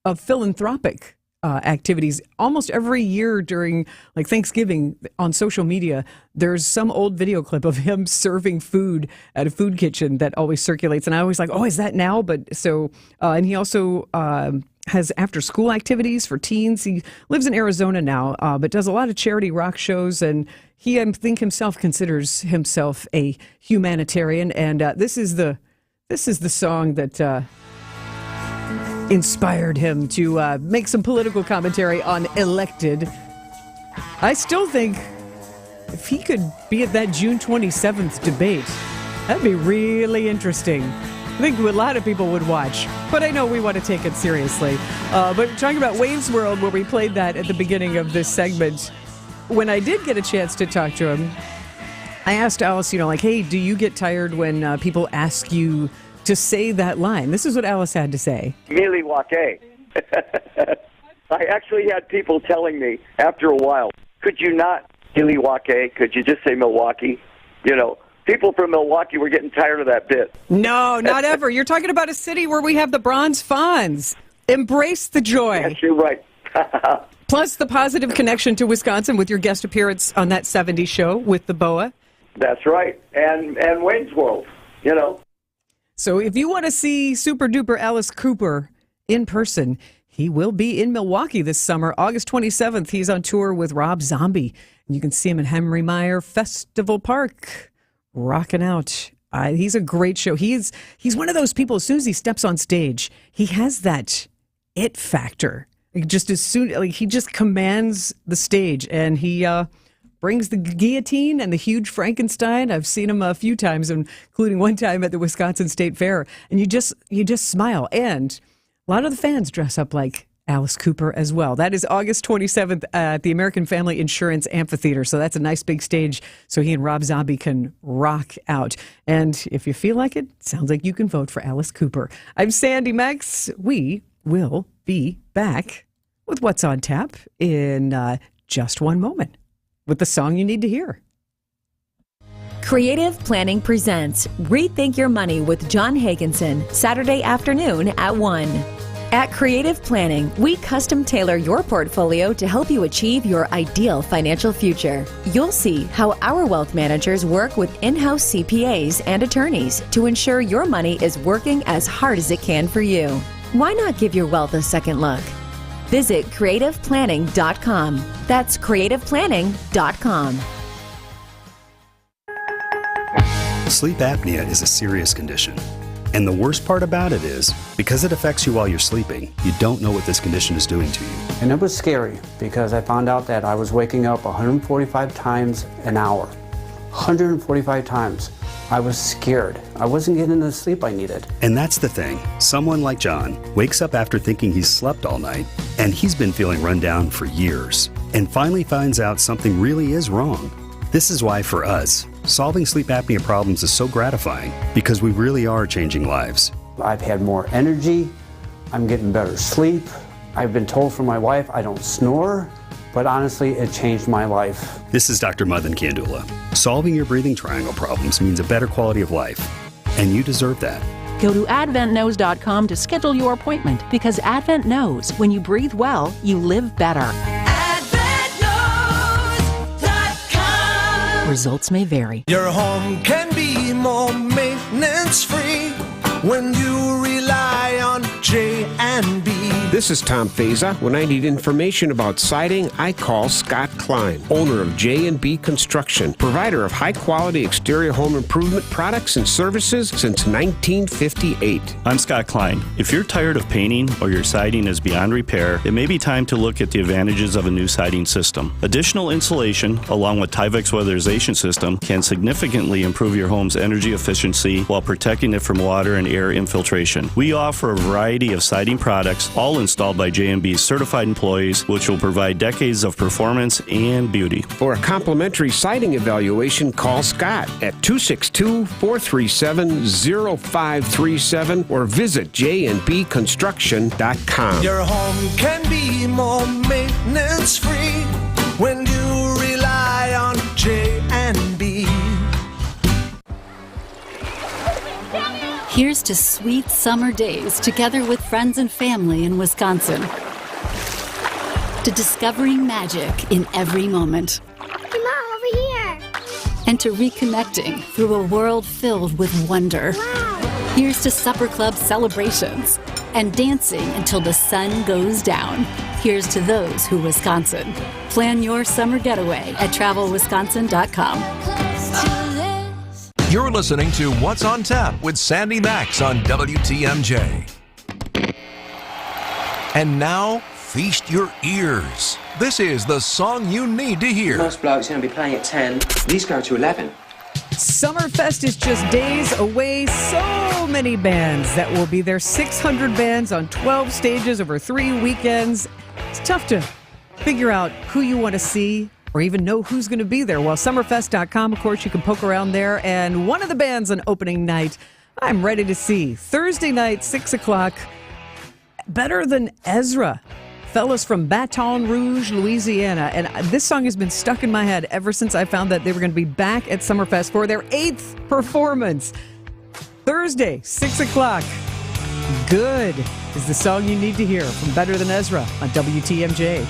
of philanthropic activities. Almost every year during like Thanksgiving on social media, there's some old video clip of him serving food at a food kitchen that always circulates. And I always like, oh, is that now? But so, and he also has after school activities for teens. He lives in Arizona now, but does a lot of charity rock shows. And he, I think himself considers himself a humanitarian. And this is the song that inspired him to make some political commentary on Elected. I still think if he could be at that June 27th debate, that'd be really interesting. I think a lot of people would watch, but I know we want to take it seriously. But talking about Wayne's World, where we played that at the beginning of this segment, when I did get a chance to talk to him, I asked Alice, like, hey, do you get tired when people ask you to say that line? This is what Alice had to say. Miliwake. I actually had people telling me after a while, could you not Milwaukee? Could you just say Milwaukee? You know, people from Milwaukee were getting tired of that bit. No, not ever. You're talking about a city where we have the bronze fonz. Embrace the joy. Yes, you're right. Plus the positive connection to Wisconsin with your guest appearance on that 70s show with the BOA. That's right. And Wayne's World, you know. So if you want to see super duper Alice Cooper in person, he will be in Milwaukee this summer. August 27th, he's on tour with Rob Zombie. You can see him at Henry Meyer Festival Park, rocking out. He's a great show. He's one of those people, as soon as he steps on stage, he has that it factor. Just as soon, like, he just commands the stage, and he brings the guillotine and the huge Frankenstein. I've seen him a few times, including one time at the Wisconsin State Fair, and you just smile. And a lot of the fans dress up like Alice Cooper as well. That is August 27th at the American Family Insurance Amphitheater. So that's a nice big stage so he and Rob Zombie can rock out. And if you feel like it, sounds like you can vote for Alice Cooper. I'm Sandy Maxx. We will be back with What's on Tap in just one moment with the song you need to hear. Creative Planning presents Rethink Your Money with John Hagenson, Saturday afternoon at 1. At Creative Planning, we custom tailor your portfolio to help you achieve your ideal financial future. You'll see how our wealth managers work with in-house CPAs and attorneys to ensure your money is working as hard as it can for you. Why not give your wealth a second look? Visit creativeplanning.com. That's creativeplanning.com. Sleep apnea is a serious condition. And the worst part about it is, because it affects you while you're sleeping, you don't know what this condition is doing to you. And it was scary because I found out that I was waking up 145 times an hour. 145 times. I was scared. I wasn't getting the sleep I needed. And that's the thing. Someone like John wakes up after thinking he's slept all night, and he's been feeling run down for years, and finally finds out something really is wrong. This is why, for us, solving sleep apnea problems is so gratifying, because we really are changing lives. I've had more energy. I'm getting better sleep. I've been told from my wife I don't snore, but honestly, it changed my life. This is Dr. Mothan Kandula. Solving your breathing triangle problems means a better quality of life, and you deserve that. Go to AdventKnows.com to schedule your appointment, because Advent knows when you breathe well, you live better. Results may vary. Your home can be more maintenance-free when you rely on J&B. This is Tom Feza. When I need information about siding, I call Scott Klein, owner of J&B Construction, provider of high-quality exterior home improvement products and services since 1958. I'm Scott Klein. If you're tired of painting or your siding is beyond repair, it may be time to look at the advantages of a new siding system. Additional insulation, along with Tyvek's weatherization system, can significantly improve your home's energy efficiency while protecting it from water and air infiltration. We offer a variety of siding products, all installed by J&B's certified employees, which will provide decades of performance and beauty. For a complimentary siding evaluation, call Scott at 262-437-0537 or visit jnbconstruction.com. Your home can be more maintenance-free when you rely on J&B. Here's to sweet summer days together with friends and family in Wisconsin. To discovering magic in every moment. Hey, Mom, over here. And to reconnecting through a world filled with wonder. Wow. Here's to supper club celebrations and dancing until the sun goes down. Here's to those who Wisconsin. Plan your summer getaway at travelwisconsin.com. You're listening to What's on Tap with Sandy Maxx on WTMJ. And now, feast your ears. This is the song you need to hear. Most blokes going to be playing at 10. These go to 11. Summerfest is just days away. So many bands that will be there. 600 bands on 12 stages over 3 weekends. It's tough to figure out who you want to see or even know who's going to be there. Well, summerfest.com, of course, you can poke around there. And one of the bands on opening night, I'm ready to see. Thursday night, 6 o'clock, Better Than Ezra. Fellas from Baton Rouge, Louisiana. And this song has been stuck in my head ever since I found that they were going to be back at Summerfest for their 8th performance. Thursday, 6 o'clock. Good is the song you need to hear from Better Than Ezra on WTMJ.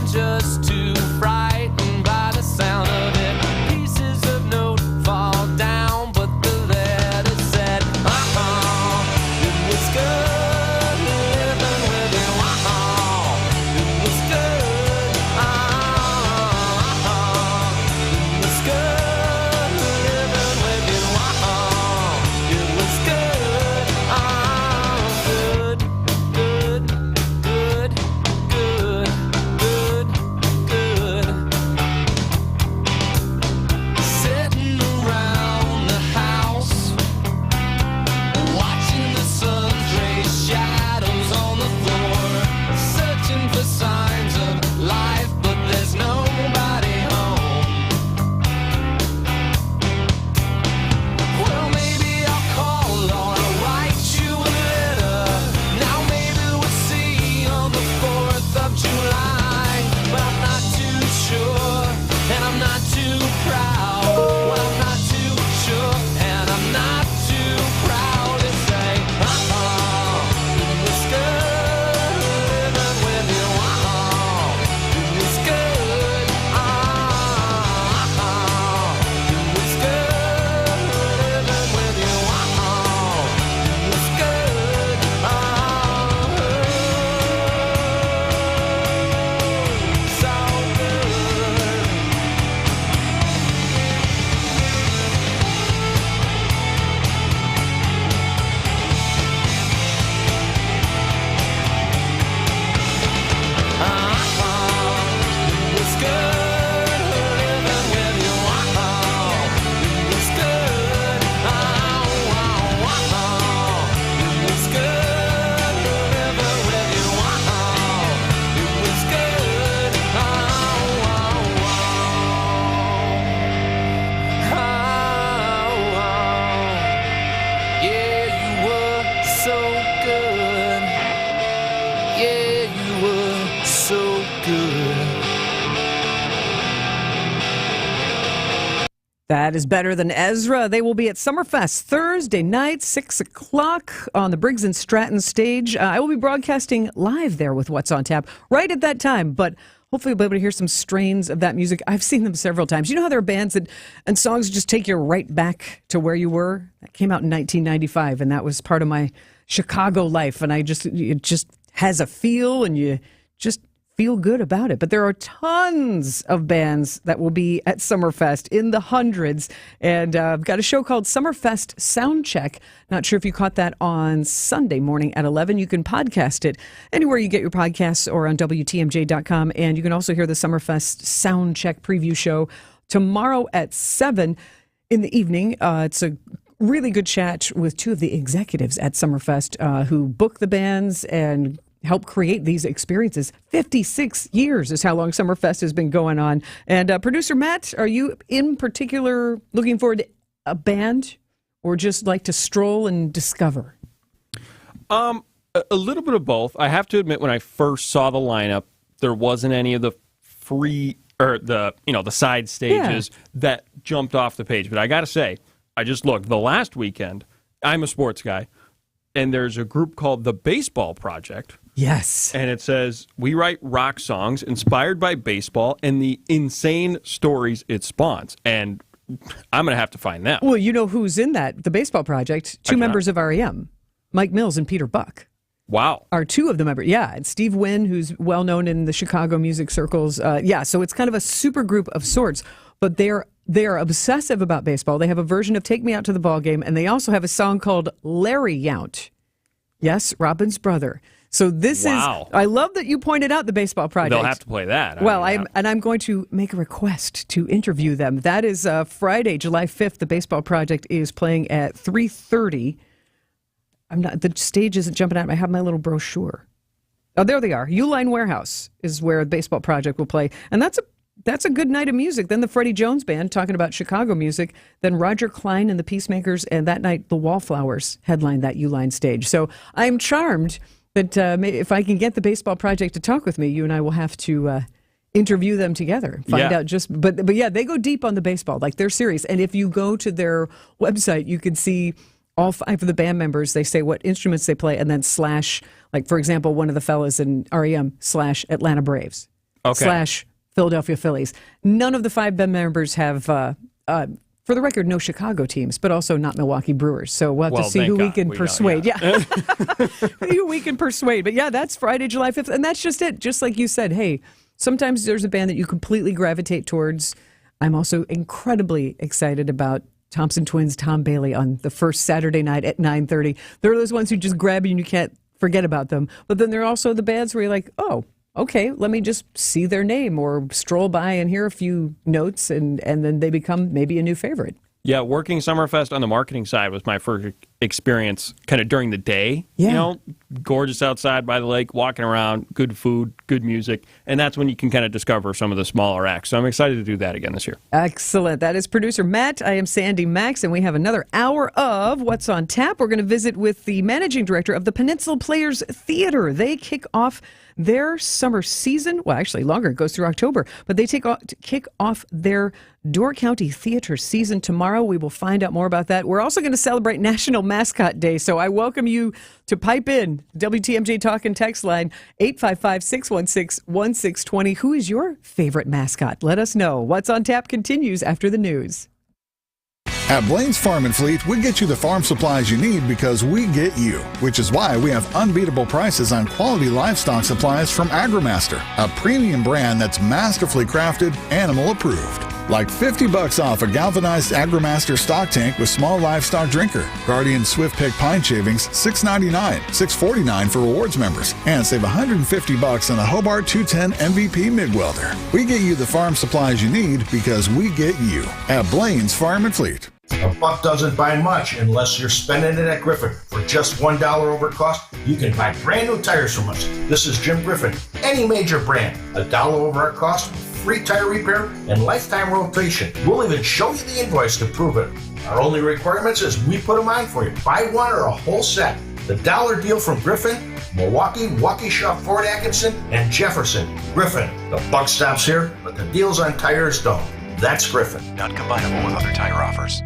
Just too frightened by the sound of it. Pieces of note fall down, but the letter said, it was good living with you. It was good. It was good living with you. It was good. Good, good, good, good. Sitting around the house, watching the sun's rays, shadows on the floor, searching for signs of life, but there's nobody home. Well, maybe I'll call or I'll write you a letter. Now maybe we'll see on the 4th of July, but I'm not too sure, and I'm not too proud. Well, I'm not too sure, and I'm not too proud to say, it was good living with you. It was good. It was good living with you. It was good. So good. It was good living with you. It was good. It was good living with you. It was good. Yeah, you were so good. Yeah, you were so good. That is Better Than Ezra. They will be at Summerfest Thursday night, 6 o'clock on the Briggs & Stratton stage. I will be broadcasting live there with What's on Tap right at that time, but hopefully you'll be able to hear some strains of that music. I've seen them several times. You know how there are bands and songs just take you right back to where you were? That came out in 1995, and that was part of my Chicago life, and it just has a feel, and you just feel good about it. But there are tons of bands that will be at Summerfest in the hundreds. And I've got a show called Summerfest Soundcheck. Not sure if you caught that on Sunday morning at 11. You can podcast it anywhere you get your podcasts or on WTMJ.com. And you can also hear the Summerfest Soundcheck preview show tomorrow at 7 in the evening. It's a really good chat with two of the executives at Summerfest who book the bands and help create these experiences. 56 years is how long Summerfest has been going on. And producer Matt, are you in particular looking forward to a band or just like to stroll and discover? A little bit of both. I have to admit, when I first saw the lineup, there wasn't any of the free or the side stages that jumped off the page. But I got to say, I just looked. The last weekend, I'm a sports guy, and there's a group called the Baseball Project. Yes. And it says, we write rock songs inspired by baseball and the insane stories it spawns. And I'm going to have to find that. Well, you know who's in that, the Baseball Project? Two members of REM, Mike Mills and Peter Buck. Wow. Are two of the members. Yeah, and Steve Wynn, who's well known in the Chicago music circles. So it's kind of a super group of sorts. But they're They are obsessive about baseball. They have a version of Take Me Out to the Ball Game, and they also have a song called Larry Yount. Yes, Robin's brother. So this is, I love that you pointed out the Baseball Project. They'll have to play that. Well, I'm going to make a request to interview them. That is Friday, July 5th. The Baseball Project is playing at 3:30. The stage isn't jumping out. I have my little brochure. Oh, there they are. Uline Warehouse is where the Baseball Project will play. And that's a good night of music. Then the Freddie Jones Band, talking about Chicago music. Then Roger Klein and the Peacemakers. And that night, the Wallflowers headline that Uline stage. So I'm charmed that if I can get the Baseball Project to talk with me, you and I will have to interview them together. Find out but yeah, they go deep on the baseball. Like, they're serious. And if you go to their website, you can see all 5 of the band members. They say what instruments they play, and then / like, for example, one of the fellas in REM / Atlanta Braves / Philadelphia Phillies. None of the 5 band members have, for the record, no Chicago teams, but also not Milwaukee Brewers. So we'll have to see who we can persuade. Who we can persuade. But yeah, that's Friday, July 5th. And that's just it. Just like you said, hey, sometimes there's a band that you completely gravitate towards. I'm also incredibly excited about Thompson Twins' Tom Bailey on the first Saturday night at 9:30. They're those ones who just grab you and you can't forget about them. But then there are also the bands where you're like, oh, okay, let me just see their name or stroll by and hear a few notes, and then they become maybe a new favorite. Yeah, working Summerfest on the marketing side was my first experience kind of during the day. Yeah. You know, gorgeous outside by the lake, walking around, good food, good music. And that's when you can kind of discover some of the smaller acts. So I'm excited to do that again this year. Excellent. That is producer Matt. I am Sandy Maxx, and we have another hour of What's on Tap. We're going to visit with the managing director of the Peninsula Players Theater. They kick off their summer season. Well, actually longer. It goes through October. But they kick off their Door County Theater season tomorrow. We will find out more about that. We're also going to celebrate National Mascot Day. So I welcome you to pipe in. WTMJ Talk and Text line 855-616-1620. Who is your favorite mascot? Let us know. What's on Tap continues after the news. At Blaine's Farm and Fleet, we get you the farm supplies you need because we get you, which is why we have unbeatable prices on quality livestock supplies from AgriMaster, a premium brand that's masterfully crafted, animal approved. Like $50 off a galvanized AgriMaster stock tank with small livestock drinker. Guardian Swift Pick pine shavings, $6.99, $6.49 for rewards members, and save $150 on a Hobart 210 MVP MIG welder. We get you the farm supplies you need because we get you at Blaine's Farm and Fleet. A buck doesn't buy much unless you're spending it at Griffin. For just $1 over cost, you can buy brand new tires from us. This is Jim Griffin. Any major brand, $1 over our cost, free tire repair, and lifetime rotation. We'll even show you the invoice to prove it. Our only requirements is we put them on for you. Buy one or a whole set. The dollar deal from Griffin, Milwaukee, Waukesha, Fort Atkinson, and Jefferson. Griffin, the buck stops here, but the deals on tires don't. That's Griffin. Not combinable with other tire offers.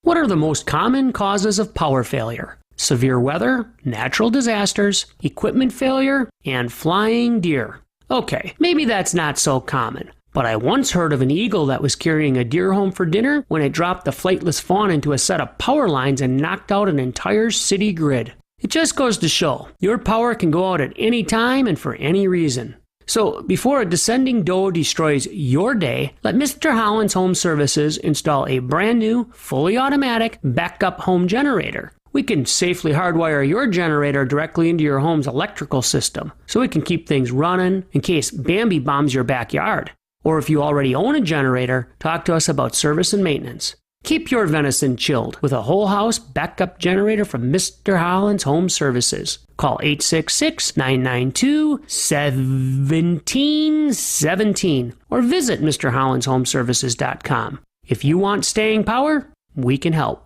What are the most common causes of power failure? Severe weather, natural disasters, equipment failure, and flying deer. Okay, maybe that's not so common, but I once heard of an eagle that was carrying a deer home for dinner when it dropped the flightless fawn into a set of power lines and knocked out an entire city grid. It just goes to show, your power can go out at any time and for any reason. So before a descending doe destroys your day, let Mr. Holland's Home Services install a brand new, fully automatic backup home generator. We can safely hardwire your generator directly into your home's electrical system, so it can keep things running in case Bambi bombs your backyard. Or if you already own a generator, talk to us about service and maintenance. Keep your venison chilled with a whole house backup generator from Mr. Holland's Home Services. Call 866-992-1717 or visit MrHollandsHomeservices.com. If you want staying power, we can help.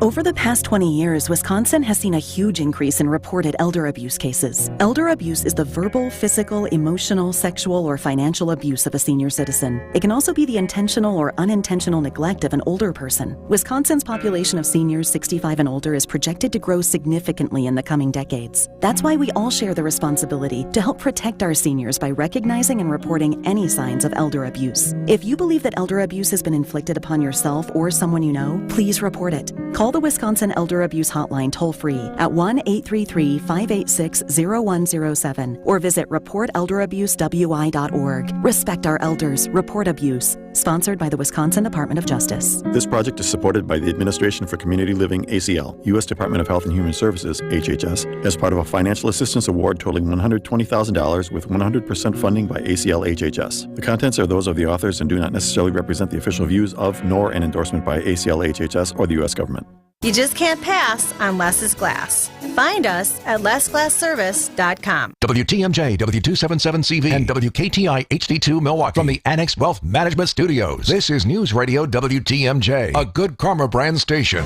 Over the past 20 years, Wisconsin has seen a huge increase in reported elder abuse cases. Elder abuse is the verbal, physical, emotional, sexual, or financial abuse of a senior citizen. It can also be the intentional or unintentional neglect of an older person. Wisconsin's population of seniors 65 and older is projected to grow significantly in the coming decades. That's why we all share the responsibility to help protect our seniors by recognizing and reporting any signs of elder abuse. If you believe that elder abuse has been inflicted upon yourself or someone you know, please report it. Call the Wisconsin Elder Abuse Hotline toll-free at 1-833-586-0107 or visit reportelderabusewI.org. Respect our elders. Report abuse. Sponsored by the Wisconsin Department of Justice. This project is supported by the Administration for Community Living, ACL, U.S. Department of Health and Human Services, HHS, as part of a financial assistance award totaling $120,000 with 100% funding by ACL HHS. The contents are those of the authors and do not necessarily represent the official views of nor an endorsement by ACL HHS or the U.S. government. You just can't pass on Less is Glass. Find us at lessglassservice.com. WTMJ, W277CV, and WKTI HD2 Milwaukee from the Annex Wealth Management Studios. This is News Radio WTMJ, a Good Karma brand station.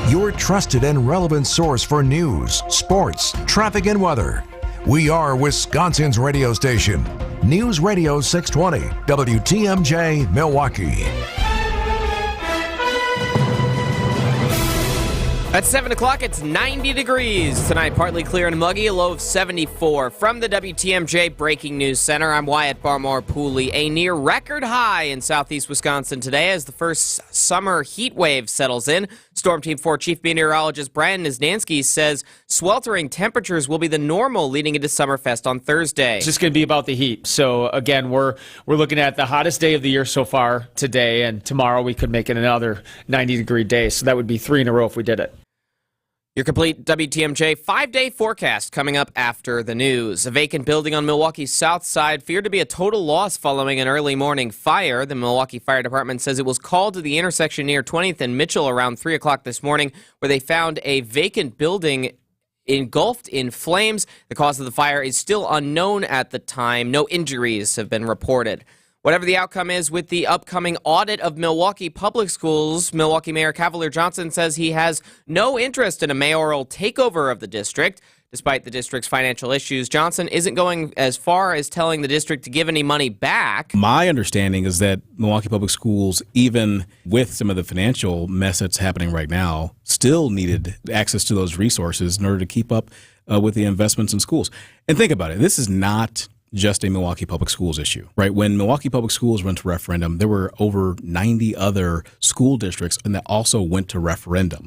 Your trusted and relevant source for news, sports, traffic, and weather. We are Wisconsin's radio station. News Radio 620, WTMJ, Milwaukee. At 7 o'clock, it's 90 degrees. Tonight, partly clear and muggy, a low of 74. From the WTMJ Breaking News Center, I'm Wyatt Barmore-Pooley. A near record high in southeast Wisconsin today as the first summer heat wave settles in. Storm Team 4 Chief Meteorologist Brian Niznansky says sweltering temperatures will be the normal leading into Summerfest on Thursday. It's just going to be about the heat. So, again, we're looking at the hottest day of the year so far today, and tomorrow we could make it another 90-degree day. So that would be 3 in a row if we did it. Your complete WTMJ 5-day forecast coming up after the news. A vacant building on Milwaukee's south side feared to be a total loss following an early morning fire. The Milwaukee Fire Department says it was called to the intersection near 20th and Mitchell around 3 o'clock this morning, where they found a vacant building engulfed in flames. The cause of the fire is still unknown at the time. No injuries have been reported. Whatever the outcome is with the upcoming audit of Milwaukee public schools, Milwaukee Mayor Cavalier Johnson says he has no interest in a mayoral takeover of the district. Despite the district's financial issues, Johnson isn't going as far as telling the district to give any money back. My understanding is that Milwaukee Public Schools, even with some of the financial mess that's happening right now, still needed access to those resources in order to keep up with the investments in schools. And think about it. This is not just a Milwaukee Public Schools issue, right? When Milwaukee Public Schools went to referendum, there were over 90 other school districts and that also went to referendum.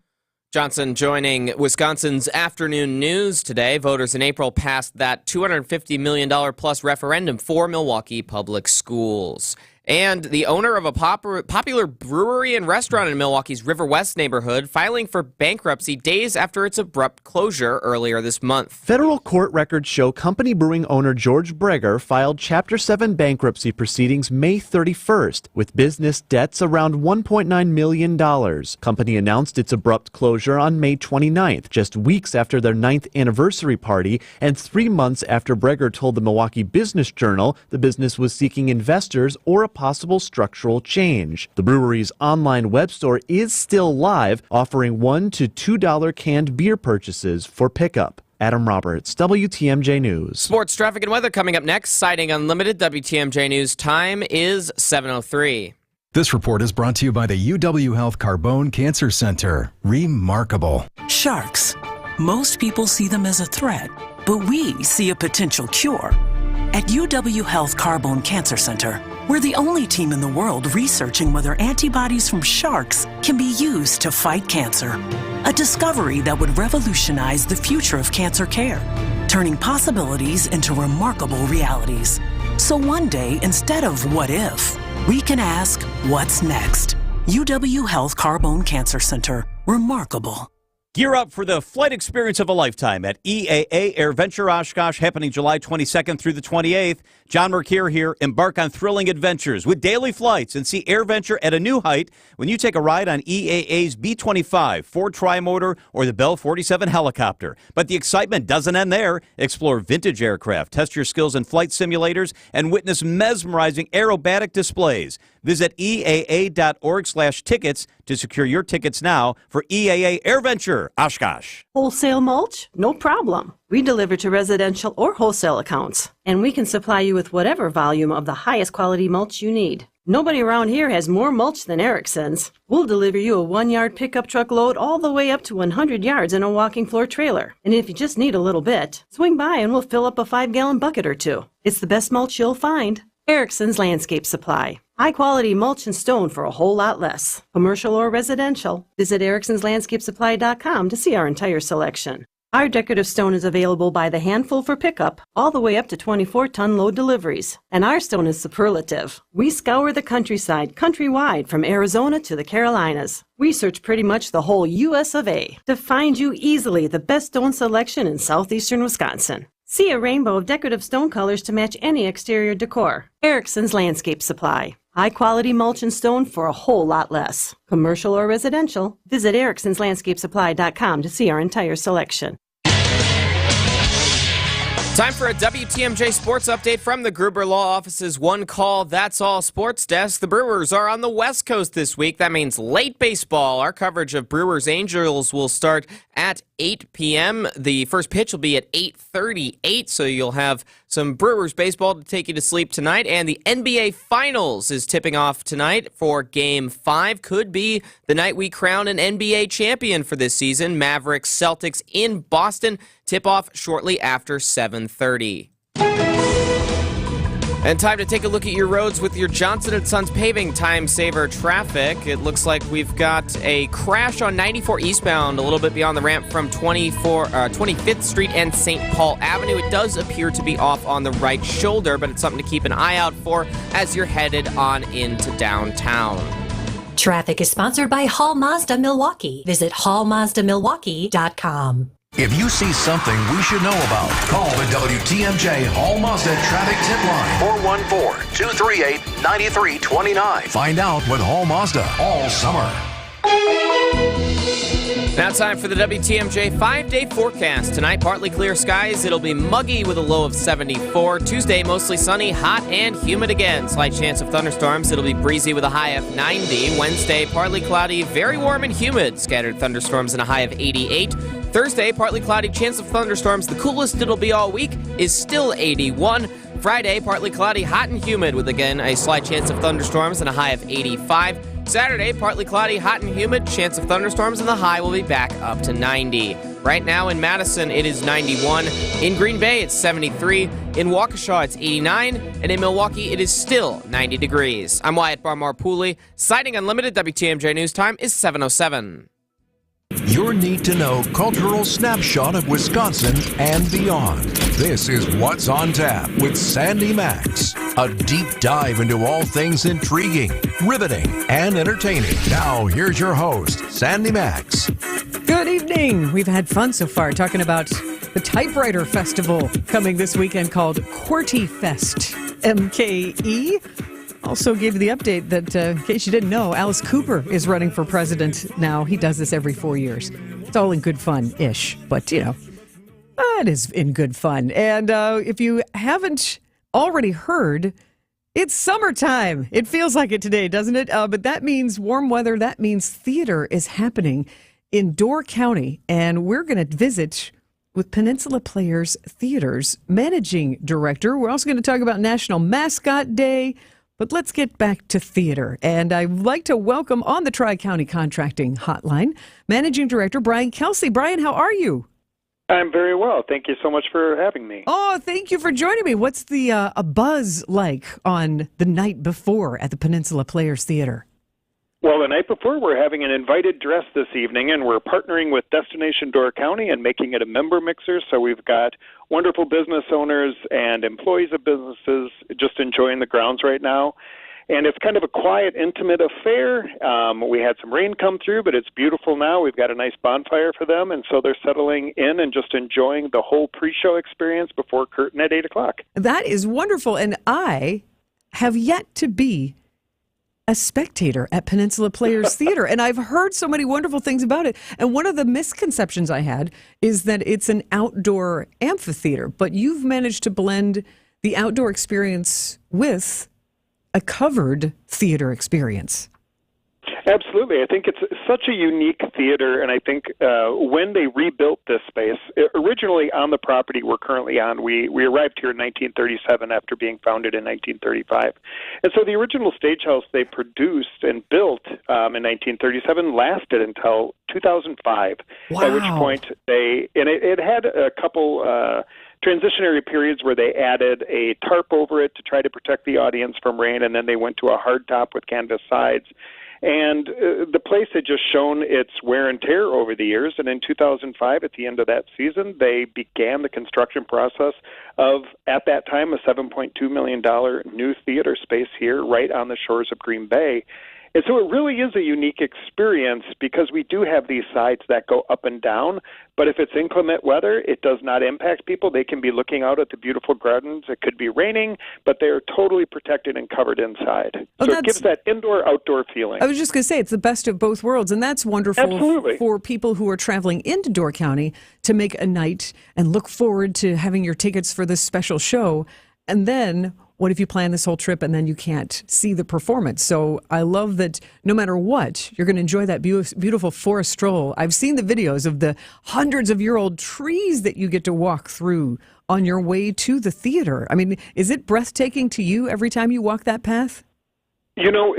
Johnson joining Wisconsin's afternoon news today. Voters in April passed that $250 million plus referendum for Milwaukee Public Schools. And the owner of a popular brewery and restaurant in Milwaukee's River West neighborhood filing for bankruptcy days after its abrupt closure earlier this month. Federal court records show company brewing owner George Breger filed Chapter 7 bankruptcy proceedings May 31st with business debts around $1.9 million. Company announced its abrupt closure on May 29th, just weeks after their 9th anniversary party and 3 months after Breger told the Milwaukee Business Journal the business was seeking investors or a possible structural change. The brewery's online web store is still live, offering $1 to $2 canned beer purchases for pickup. Adam Roberts, WTMJ News. Sports, traffic, and weather coming up next. Siding Unlimited, WTMJ News. Time is 7:03. This report is brought to you by the UW Health Carbone Cancer Center. Remarkable. Sharks. Most people see them as a threat, but we see a potential cure. At UW Health Carbone Cancer Center, we're the only team in the world researching whether antibodies from sharks can be used to fight cancer. A discovery that would revolutionize the future of cancer care, turning possibilities into remarkable realities. So one day, instead of what if, we can ask what's next. UW Health Carbone Cancer Center. Remarkable. Gear up for the flight experience of a lifetime at EAA AirVenture Oshkosh, happening July 22nd through the 28th. John Mercure here. Embark on thrilling adventures with daily flights and see AirVenture at a new height when you take a ride on EAA's B-25, Ford Tri-Motor, or the Bell 47 helicopter. But the excitement doesn't end there. Explore vintage aircraft, test your skills in flight simulators, and witness mesmerizing aerobatic displays. Visit EAA.org/tickets to secure your tickets now for EAA AirVenture Oshkosh. Wholesale mulch? No problem. We deliver to residential or wholesale accounts, and we can supply you with whatever volume of the highest quality mulch you need. Nobody around here has more mulch than Erickson's. We'll deliver you a 1-yard pickup truck load all the way up to 100 yards in a walking floor trailer. And if you just need a little bit, swing by and we'll fill up a 5-gallon bucket or two. It's the best mulch you'll find. Erickson's Landscape Supply. High-quality mulch and stone for a whole lot less. Commercial or residential, visit ericksonslandscapesupply.com to see our entire selection. Our decorative stone is available by the handful for pickup, all the way up to 24-ton load deliveries. And our stone is superlative. We scour the countryside, countrywide, from Arizona to the Carolinas. We search pretty much the whole U.S. of A. to find you easily the best stone selection in southeastern Wisconsin. See a rainbow of decorative stone colors to match any exterior decor. Erickson's Landscape Supply. High-quality mulch and stone for a whole lot less. Commercial or residential, visit ericksonslandscapesupply.com to see our entire selection. Time for a WTMJ sports update from the Gruber Law Office's One Call That's All sports desk. The Brewers are on the West Coast this week. That means late baseball. Our coverage of Brewers Angels will start at 8 p.m. The first pitch will be at 8:38, so you'll have some Brewers baseball to take you to sleep tonight. And the NBA Finals is tipping off tonight for Game 5. Could be the night we crown an NBA champion for this season. Mavericks Celtics in Boston. Tip-off shortly after 7:30. And time to take a look at your roads with your Johnson & Sons Paving Time Saver traffic. It looks like we've got a crash on 94 eastbound, a little bit beyond the ramp from 25th Street and St. Paul Avenue. It does appear to be off on the right shoulder, but it's something to keep an eye out for as you're headed on into downtown. Traffic is sponsored by Hall Mazda Milwaukee. Visit hallmazdamilwaukee.com. If you see something we should know about, call the WTMJ Hall Mazda Traffic Tip Line, 414-238-9329. Find out with Hall Mazda all summer. Now time for the WTMJ 5-day forecast. Tonight, partly clear skies. It'll be muggy with a low of 74. Tuesday, mostly sunny, hot and humid again. Slight chance of thunderstorms. It'll be breezy with a high of 90. Wednesday, partly cloudy, very warm and humid. Scattered thunderstorms and a high of 88. Thursday, partly cloudy, chance of thunderstorms. The coolest it'll be all week is still 81. Friday, partly cloudy, hot and humid with, again, a slight chance of thunderstorms and a high of 85. Saturday, partly cloudy, hot and humid, chance of thunderstorms, and the high will be back up to 90. Right now in Madison, it is 91. In Green Bay, it's 73. In Waukesha, it's 89. And in Milwaukee, it is still 90 degrees. I'm Wyatt Barmore-Pooley. Citing Unlimited, WTMJ News Time is 7:07. Your need-to-know cultural snapshot of Wisconsin and beyond. This is What's on Tap with Sandy Maxx. A deep dive into all things intriguing, riveting, and entertaining. Now, here's your host, Sandy Maxx. Good evening. We've had fun so far talking about the Typewriter Festival coming this weekend called QWERTY Fest, MKE. Also gave you the update that, in case you didn't know, Alice Cooper is running for president now. He does this every 4 years. It's all in good fun-ish, but, you know, it is in good fun. And if you haven't already heard, it's summertime. It feels like it today, doesn't it? But that means warm weather. That means theater is happening in Door County. And we're going to visit with Peninsula Players Theater's managing director. We're also going to talk about National Mascot Day. But let's get back to theater. And I'd like to welcome on the Tri-County Contracting Hotline, Managing Director Brian Kelsey. Brian, how are you? I'm very well. Thank you so much for having me. Oh, thank you for joining me. What's the a buzz like on the night before at the Peninsula Players Theater? Well, the night before, we're having an invited dress this evening, and we're partnering with Destination Door County and making it a member mixer. So we've got wonderful business owners and employees of businesses just enjoying the grounds right now. And it's kind of a quiet, intimate affair. We had some rain come through, but it's beautiful now. We've got a nice bonfire for them, and so they're settling in and just enjoying the whole pre-show experience before curtain at 8 o'clock. That is wonderful, and I have yet to be a spectator at Peninsula Players Theater, and I've heard so many wonderful things about it. And one of the misconceptions I had is that it's an outdoor amphitheater, but you've managed to blend the outdoor experience with a covered theater experience. Absolutely. I think it's such a unique theater, and I think when they rebuilt this space, originally on the property we're currently on, we arrived here in 1937 after being founded in 1935. And so the original stage house they produced and built in 1937 lasted until 2005, Wow. at which point it had a couple transitionary periods where they added a tarp over it to try to protect the audience from rain, and then they went to a hard top with canvas sides. And the place had just shown its wear and tear over the years. And in 2005, at the end of that season, they began the construction process of, at that time, a $7.2 million new theater space here right on the shores of Green Bay. And so it really is a unique experience because we do have these sides that go up and down, but if it's inclement weather, it does not impact people. They can be looking out at the beautiful gardens. It could be raining, but they are totally protected and covered inside. So it gives that indoor-outdoor feeling. I was just going to say, it's the best of both worlds, and that's wonderful. Absolutely. For people who are traveling into Door County to make a night and look forward to having your tickets for this special show. And then what if you plan this whole trip and then you can't see the performance? So I love that no matter what, you're going to enjoy that beautiful forest stroll. I've seen the videos of the hundreds of year-old trees that you get to walk through on your way to the theater. I mean, is it breathtaking to you every time you walk that path? You know,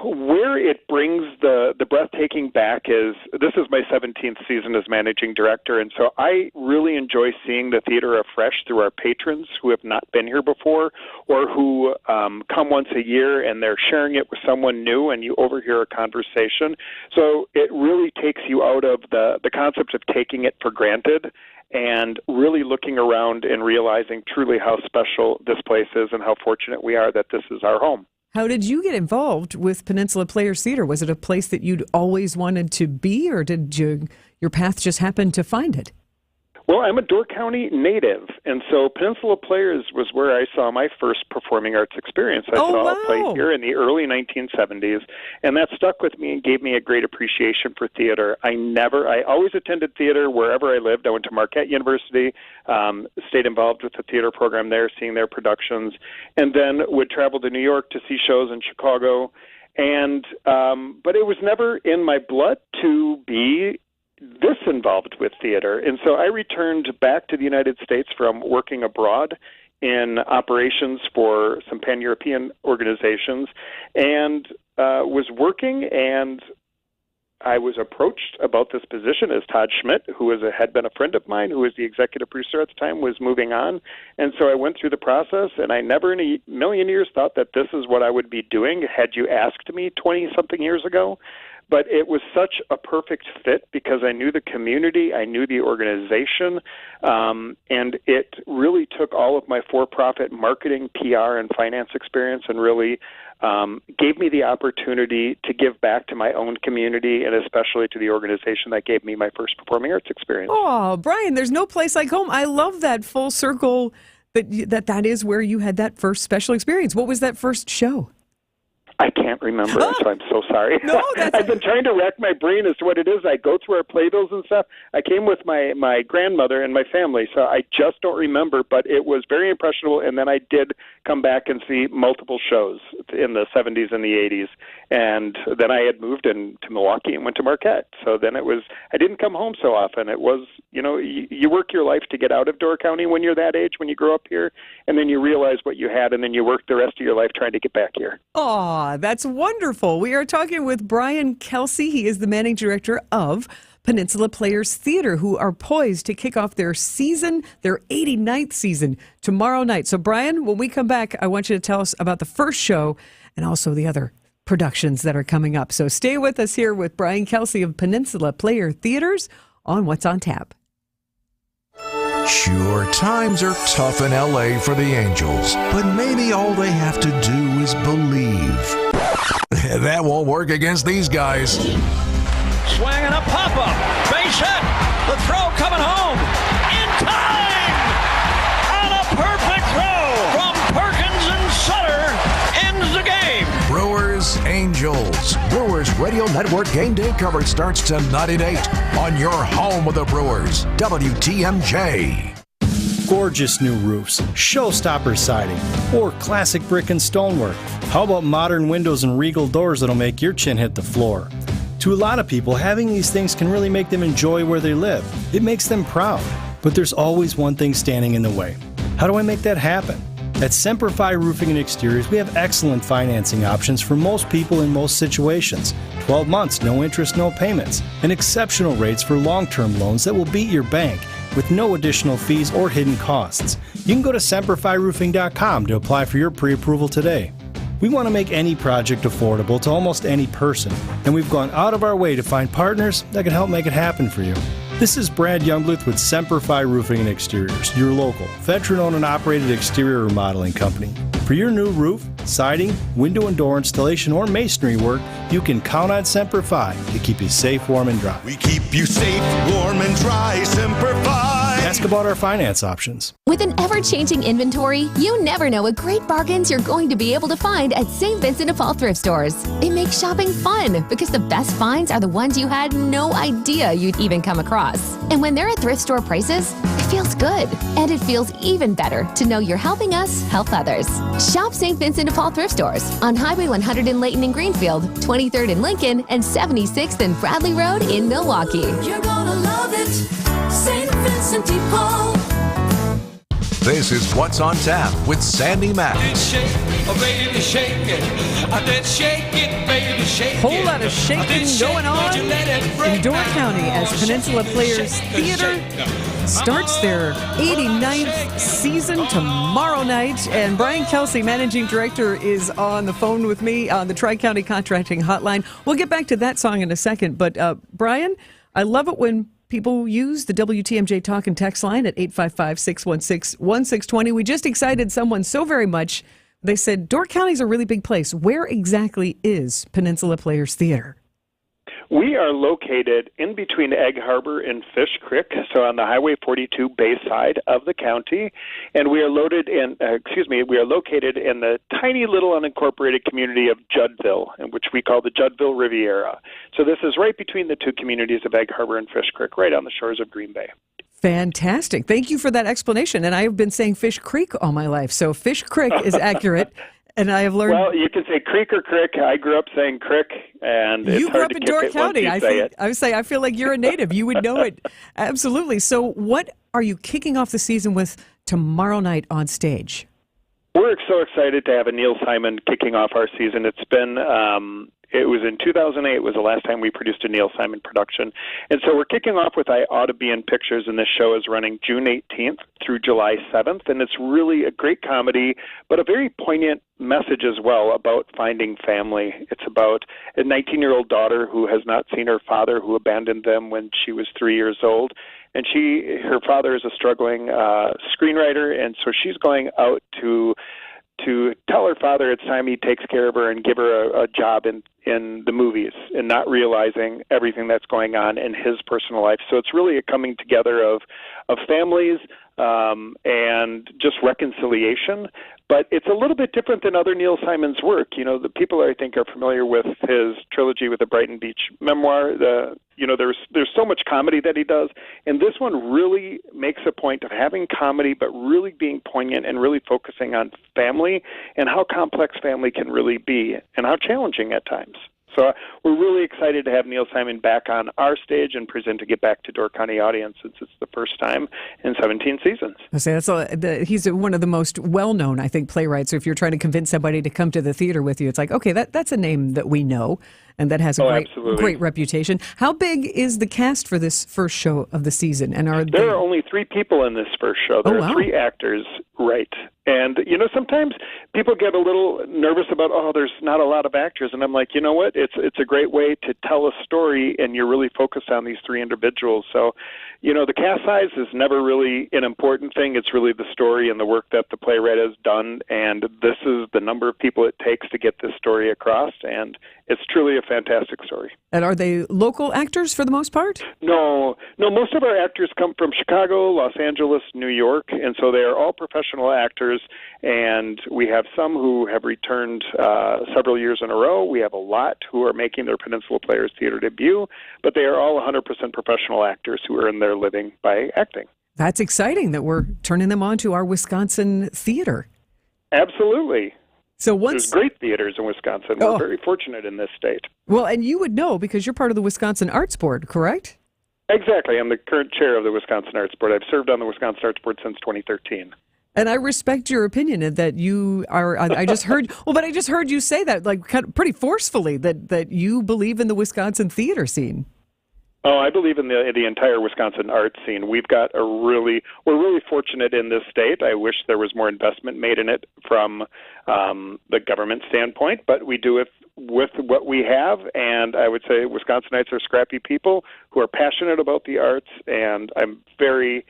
where it brings the breathtaking back is, this is my 17th season as managing director, and so I really enjoy seeing the theater afresh through our patrons who have not been here before or who come once a year and they're sharing it with someone new and you overhear a conversation. So it really takes you out of the concept of taking it for granted and really looking around and realizing truly how special this place is and how fortunate we are that this is our home. How did you get involved with Peninsula Players Theater? Was it a place that you'd always wanted to be, or did your path just happen to find it? Well, I'm a Door County native, and so Peninsula Players was where I saw my first performing arts experience. I saw a play here in the early 1970s, and that stuck with me and gave me a great appreciation for theater. I always attended theater wherever I lived. I went to Marquette University, stayed involved with the theater program there, seeing their productions, and then would travel to New York to see shows in Chicago. And but it was never in my blood to be this involved with theater. And so I returned back to the United States from working abroad in operations for some pan-European organizations and was working, and I was approached about this position as Todd Schmidt, who had been a friend of mine, who was the executive producer at the time, was moving on. And so I went through the process, and I never in a million years thought that this is what I would be doing had you asked me 20-something years ago. But it was such a perfect fit because I knew the community, I knew the organization, and it really took all of my for-profit marketing, PR, and finance experience and really gave me the opportunity to give back to my own community and especially to the organization that gave me my first performing arts experience. Oh, Brian, there's no place like home. I love that full circle that is where you had that first special experience. What was that first show? I can't remember, so I'm so sorry. No, I've been trying to rack my brain as to what it is. I go through our playbills and stuff. I came with my grandmother and my family, so I just don't remember, but it was very impressionable, and then I did come back and see multiple shows in the 70s and the 80s, and then I had moved to Milwaukee and went to Marquette, so then I didn't come home so often. It was, you work your life to get out of Door County when you're that age, when you grow up here, and then you realize what you had, and then you work the rest of your life trying to get back here. Aw, that's wonderful. We are talking with Brian Kelsey. He is the managing director of Peninsula Players Theater, who are poised to kick off their season, their 89th season, tomorrow night. So, Brian, when we come back, I want you to tell us about the first show and also the other productions that are coming up. So stay with us here with Brian Kelsey of Peninsula Player Theaters on What's on Tap. Sure, times are tough in LA for the Angels, but maybe all they have to do is believe. That won't work against these guys. Swing and a pop-up. Base hit. The throw coming home. In time! On a perfect throw from Perkins and Sutter ends the game. Brewers Angels. Brewers Radio Network game day coverage starts tonight at 8 on your home of the Brewers, WTMJ. Gorgeous new roofs, showstopper siding, or classic brick and stonework. How about modern windows and regal doors that'll make your chin hit the floor? To a lot of people, having these things can really make them enjoy where they live. It makes them proud. But there's always one thing standing in the way. How do I make that happen? At Semperfi Roofing and Exteriors, we have excellent financing options for most people in most situations. 12 months, no interest, no payments, and exceptional rates for long-term loans that will beat your bank with no additional fees or hidden costs. You can go to semperfiroofing.com to apply for your pre-approval today. We want to make any project affordable to almost any person, and we've gone out of our way to find partners that can help make it happen for you. This is Brad Youngbluth with Semper Fi Roofing and Exteriors, your local, veteran-owned and operated exterior remodeling company. For your new roof, siding, window and door installation, or masonry work, you can count on Semper Fi to keep you safe, warm, and dry. We keep you safe, warm, and dry. Semper Fi. Ask about our finance options. With an ever-changing inventory, you never know what great bargains you're going to be able to find at St. Vincent de Paul thrift stores. It makes shopping fun because the best finds are the ones you had no idea you'd even come across. And when they're at thrift store prices, it feels good. And it feels even better to know you're helping us help others. Shop St. Vincent de Paul thrift stores on Highway 100 in Layton and Greenfield, 23rd in Lincoln, and 76th and Bradley Road in Milwaukee. You're gonna love it, St. Vincent de Paul. This is What's on Tap with Sandy Maxx. Whole lot of shaking going on in Door County as Peninsula Players Theater starts their 89th season tomorrow night. And Brian Kelsey, Managing Director, is on the phone with me on the Tri-County Contracting Hotline. We'll get back to that song in a second. But Brian, I love it when people use the WTMJ talk and text line at 855-616-1620. We just excited someone so very much. They said, Door County's a really big place. Where exactly is Peninsula Players Theater? We are located in between Egg Harbor and Fish Creek, so on the Highway 42 bay side of the county, and we are located in the tiny little unincorporated community of Juddville, which we call the Juddville Riviera. So this is right between the two communities of Egg Harbor and Fish Creek, right on the shores of Green Bay. Fantastic. Thank you for that explanation. And I have been saying Fish Creek all my life, so Fish Creek is accurate. And I have learned. Well, you can say creek or crick. I grew up saying crick, and it's you grew hard up in to Door kick it once County. you say it. I feel like you're a native. You would know it. Absolutely. So what are you kicking off the season with tomorrow night on stage? We're so excited to have a Neil Simon kicking off our season. It's been, it was in 2008 was the last time we produced a Neil Simon production. And so we're kicking off with I Ought to Be in Pictures, and this show is running June 18th through July 7th. And it's really a great comedy, but a very poignant message as well about finding family. It's about a 19-year-old daughter who has not seen her father, who abandoned them when she was 3 years old. And her father is a struggling screenwriter, and so she's going out to tell her father it's time he takes care of her and give her a job in the movies, and not realizing everything that's going on in his personal life. So it's really a coming together of families and just reconciliation. But it's a little bit different than other Neil Simon's work. You know, the people I think are familiar with his trilogy with the Brighton Beach memoir. There's so much comedy that he does, and this one really makes a point of having comedy, but really being poignant and really focusing on family and how complex family can really be and how challenging at times. So we're really excited to have Neil Simon back on our stage and presenting it back to Door County audience, since it's the first time in 17 seasons. He's one of the most well-known, I think, playwrights. So if you're trying to convince somebody to come to the theater with you, it's like, okay, that's a name that we know and that has a great reputation. How big is the cast for this first show of the season? And there are only 3 people in this first show. There are 3 actors, right? And, sometimes people get a little nervous about, there's not a lot of actors. And I'm like, you know what? It's a great way to tell a story, and you're really focused on these 3 individuals. So, the cast size is never really an important thing. It's really the story and the work that the playwright has done. And this is the number of people it takes to get this story across. And it's truly a fantastic story. And are they local actors for the most part? No, most of our actors come from Chicago, Los Angeles, New York, and so they are all professional actors, and we have some who have returned several years in a row. We have a lot who are making their Peninsula Players Theater debut, but they are all 100% professional actors who earn their living by acting. That's exciting that we're turning them on to our Wisconsin theater. Absolutely. So there's great theaters in Wisconsin. We're very fortunate in this state. Well, and you would know because you're part of the Wisconsin Arts Board, correct? Exactly. I'm the current chair of the Wisconsin Arts Board. I've served on the Wisconsin Arts Board since 2013. And I respect your opinion that you are. I just heard. But I just heard you say that, like, kind of pretty forcefully, that you believe in the Wisconsin theater scene. Oh, I believe in the entire Wisconsin art scene. We're really fortunate in this state. I wish there was more investment made in it from the government standpoint, but we do it with what we have, and I would say Wisconsinites are scrappy people who are passionate about the arts, and I'm very,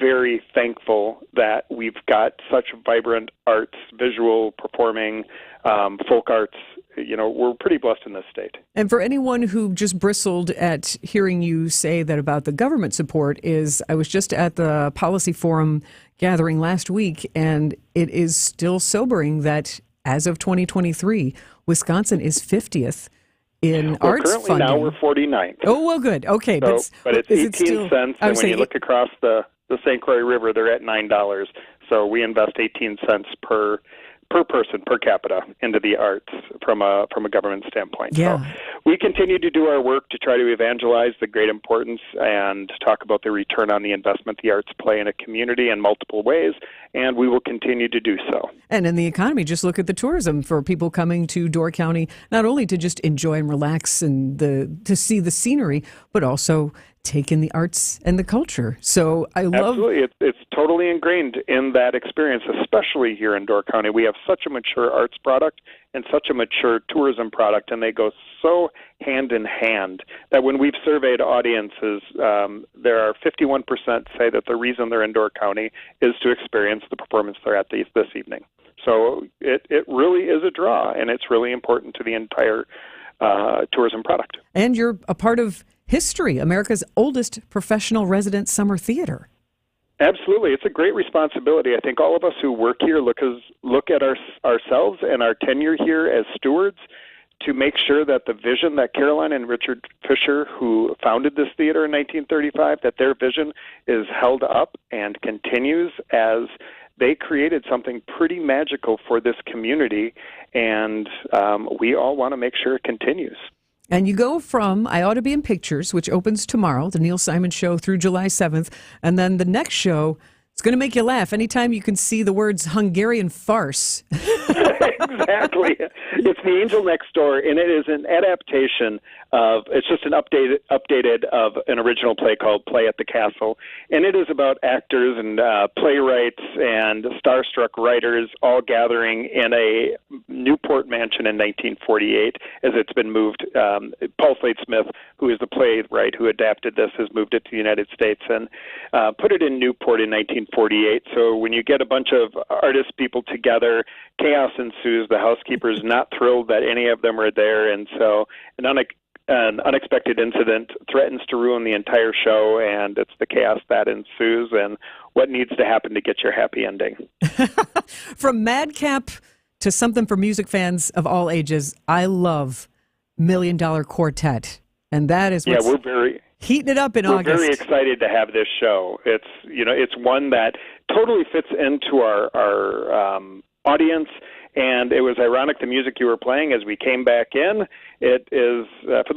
very thankful that we've got such vibrant arts, visual, performing, folk arts. We're pretty blessed in this state. And for anyone who just bristled at hearing you say that about the government support, I was just at the Policy Forum gathering last week, and it is still sobering that as of 2023, Wisconsin is 50th in arts currently funding. Now we're 49th. Oh, well, good. Okay. But it's 18 cents, and when you look across the St. Croix River, they're at $9. So we invest 18 cents per person, per capita, into the arts from a government standpoint. Yeah. So we continue to do our work to try to evangelize the great importance and talk about the return on the investment the arts play in a community in multiple ways, and we will continue to do so. And in the economy, just look at the tourism for people coming to Door County, not only to just enjoy and relax and to see the scenery, but also take in the arts and the culture. So I love... Absolutely. It's totally ingrained in that experience, especially here in Door County. We have such a mature arts product and such a mature tourism product, and they go so hand in hand that when we've surveyed audiences, there are 51% say that the reason they're in Door County is to experience the performance they're at this evening. So it really is a draw, and it's really important to the entire tourism product. And you're a part of history, America's oldest professional resident summer theater. Absolutely. It's a great responsibility. I think all of us who work here look at ourselves and our tenure here as stewards to make sure that the vision that Caroline and Richard Fisher, who founded this theater in 1935, that their vision is held up and continues, as they created something pretty magical for this community, and we all want to make sure it continues. And you go from I Ought to Be in Pictures, which opens tomorrow, the Neil Simon Show, through July 7th. And then the next show, it's going to make you laugh anytime you can see the words Hungarian farce. Exactly. It's The Angel Next Door, and it is an adaptation of, it's just an updated of an original play called Play at the Castle. And it is about actors and playwrights and starstruck writers all gathering in a Newport mansion in 1948 as it's been moved. Paul Slade-Smith, who is the playwright who adapted this, has moved it to the United States and put it in Newport in 1948. So when you get a bunch of artist people together, chaos ensues. The housekeeper is not thrilled that any of them are there, and so an unexpected incident threatens to ruin the entire show, and it's the chaos that ensues and what needs to happen to get your happy ending. From madcap to something for music fans of all ages, I love $1 Million Quartet, and that is what's heating it up in August. We're very excited to have this show. It's one that totally fits into our audience. And it was ironic, the music you were playing as we came back in. It is for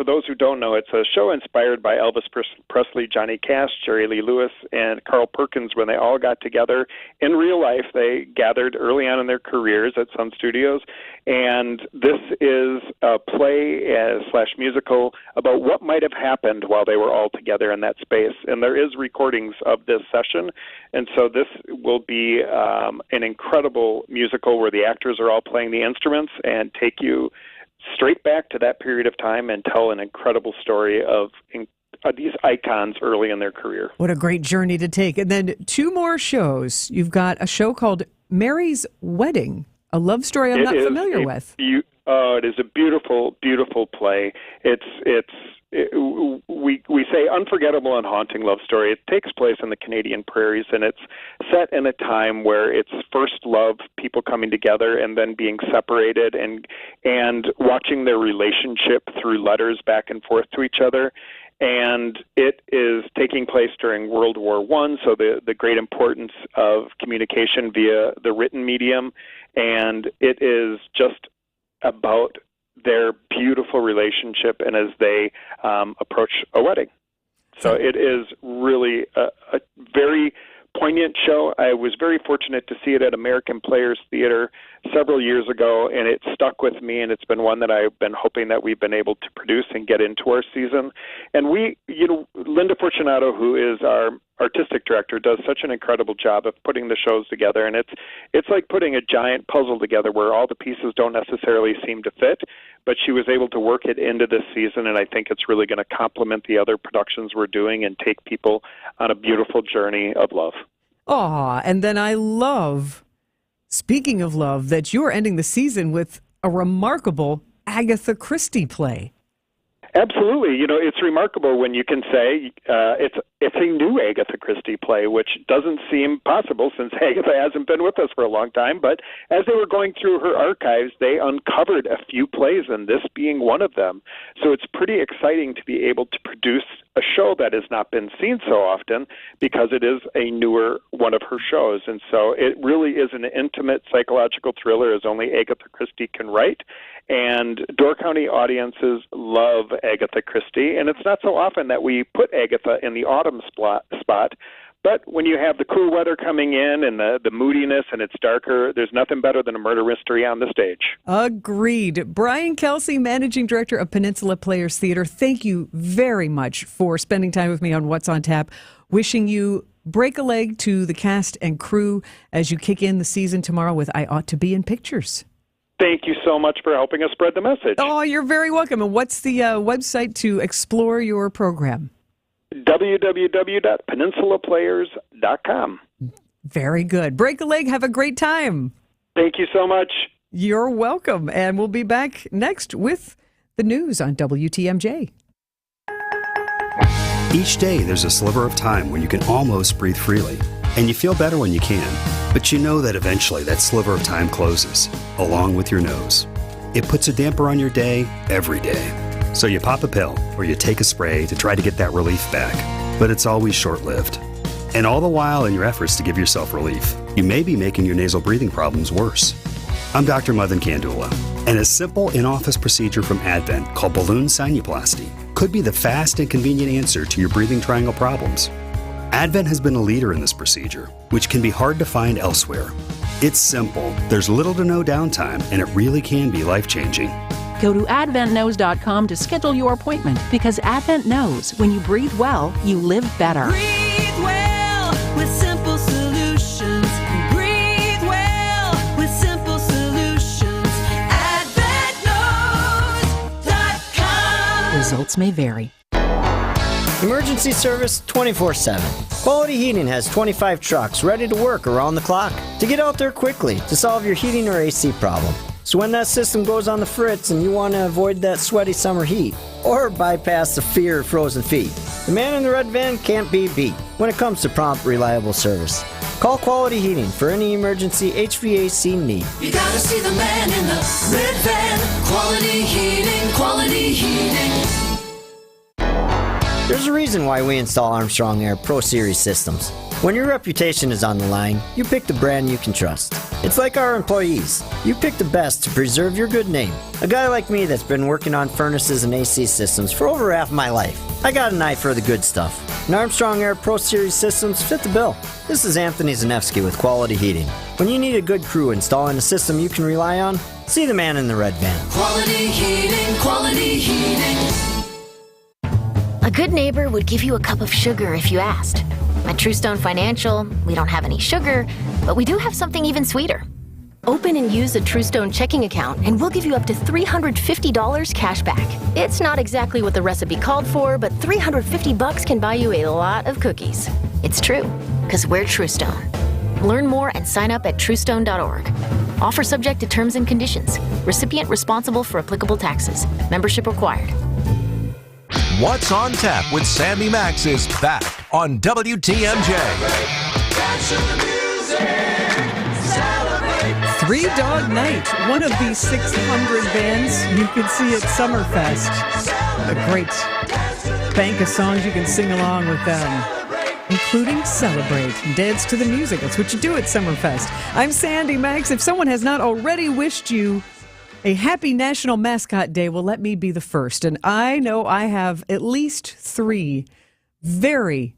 those who don't know, it's a show inspired by Elvis Presley, Johnny Cash, Jerry Lee Lewis, and Carl Perkins. When they all got together in real life, they gathered early on in their careers at Sun Studios, and this is a play / musical about what might have happened while they were all together in that space. And there is recordings of this session, and so this will be an incredible musical where the actors are all playing the instruments and take you straight back to that period of time and tell an incredible story of these icons early in their career. What a great journey to take. And then 2 more shows. You've got a show called Mary's Wedding, a love story I'm not familiar with. It is a beautiful, beautiful play. We say unforgettable and haunting love story. It takes place in the Canadian prairies, and it's set in a time where it's first love, people coming together and then being separated, and watching their relationship through letters back and forth to each other. And it is taking place during World War I, so the great importance of communication via the written medium, and it is just about their beautiful relationship and as they approach a wedding. So it is really a very poignant show. I was very fortunate to see it at American Players Theater several years ago, and it stuck with me, and it's been one that I've been hoping that we've been able to produce and get into our season. And Linda Fortunato, who is our artistic director, does such an incredible job of putting the shows together, and it's like putting a giant puzzle together where all the pieces don't necessarily seem to fit, but she was able to work it into this season, and I think it's really going to complement the other productions we're doing and take people on a beautiful journey of love. Aw, and then I love, speaking of love, that you're ending the season with a remarkable Agatha Christie play. Absolutely. It's remarkable when you can say it's a new Agatha Christie play, which doesn't seem possible since Agatha hasn't been with us for a long time. But as they were going through her archives, they uncovered a few plays, and this being one of them. So it's pretty exciting to be able to produce a show that has not been seen so often because it is a newer one of her shows. And so it really is an intimate psychological thriller as only Agatha Christie can write. And Door County audiences love Agatha Christie, and it's not so often that we put Agatha in the autumn spot. But when you have the cool weather coming in and the moodiness and it's darker, there's nothing better than a murder mystery on the stage. Agreed. Brian Kelsey, Managing Director of Peninsula Players Theater, thank you very much for spending time with me on What's on Tap. Wishing you break a leg to the cast and crew as you kick in the season tomorrow with I Ought to Be in Pictures. Thank you so much for helping us spread the message. Oh, you're very welcome. And what's the website to explore your program? www.peninsulaplayers.com. Very good. Break a leg. Have a great time. Thank you so much. You're welcome. And we'll be back next with the news on WTMJ. Each day, there's a sliver of time when you can almost breathe freely. And you feel better when you can. But you know that eventually that sliver of time closes, along with your nose. It puts a damper on your day every day. So you pop a pill or you take a spray to try to get that relief back. But it's always short-lived. And all the while in your efforts to give yourself relief, you may be making your nasal breathing problems worse. I'm Dr. Madan Kandula, and a simple in-office procedure from Advent called balloon sinuplasty could be the fast and convenient answer to your breathing triangle problems. Advent has been a leader in this procedure, which can be hard to find elsewhere. It's simple, there's little to no downtime, and it really can be life-changing. Go to adventknows.com to schedule your appointment because Advent knows when you breathe well, you live better. Breathe well with simple solutions. Breathe well with simple solutions. AdventKnows.com. Results may vary. Emergency service 24/7. Quality Heating has 25 trucks ready to work around the clock to get out there quickly to solve your heating or AC problem. So when that system goes on the fritz and you want to avoid that sweaty summer heat or bypass the fear of frozen feet, the man in the red van can't be beat when it comes to prompt, reliable service. Call Quality Heating for any emergency HVAC need. You gotta see the man in the red van. Quality Heating, Quality Heating. There's a reason why we install Armstrong Air Pro Series systems. When your reputation is on the line, you pick the brand you can trust. It's like our employees. You pick the best to preserve your good name. A guy like me that's been working on furnaces and AC systems for over half my life. I got an eye for the good stuff. And Armstrong Air Pro Series systems fit the bill. This is Anthony Zanevsky with Quality Heating. When you need a good crew installing a system you can rely on, see the man in the red van. Quality Heating, Quality Heating. A good neighbor would give you a cup of sugar if you asked. At Truestone Financial, we don't have any sugar, but we do have something even sweeter. Open and use a Truestone checking account, and we'll give you up to $350 cash back. It's not exactly what the recipe called for, but $350 can buy you a lot of cookies. It's true, because we're Truestone. Learn more and sign up at truestone.org. Offer subject to terms and conditions. Recipient responsible for applicable taxes. Membership required. What's on Tap with Sandy Maxx is back on WTMJ. Three Dog Night, one of the 600 bands you can see at Summerfest. A great bank of songs you can sing along with them, including Celebrate and dance to the music. That's what you do at Summerfest. I'm Sandy Maxx. If someone has not already wished you a happy National Mascot Day, well, let me be the first. And I know I have at least three very,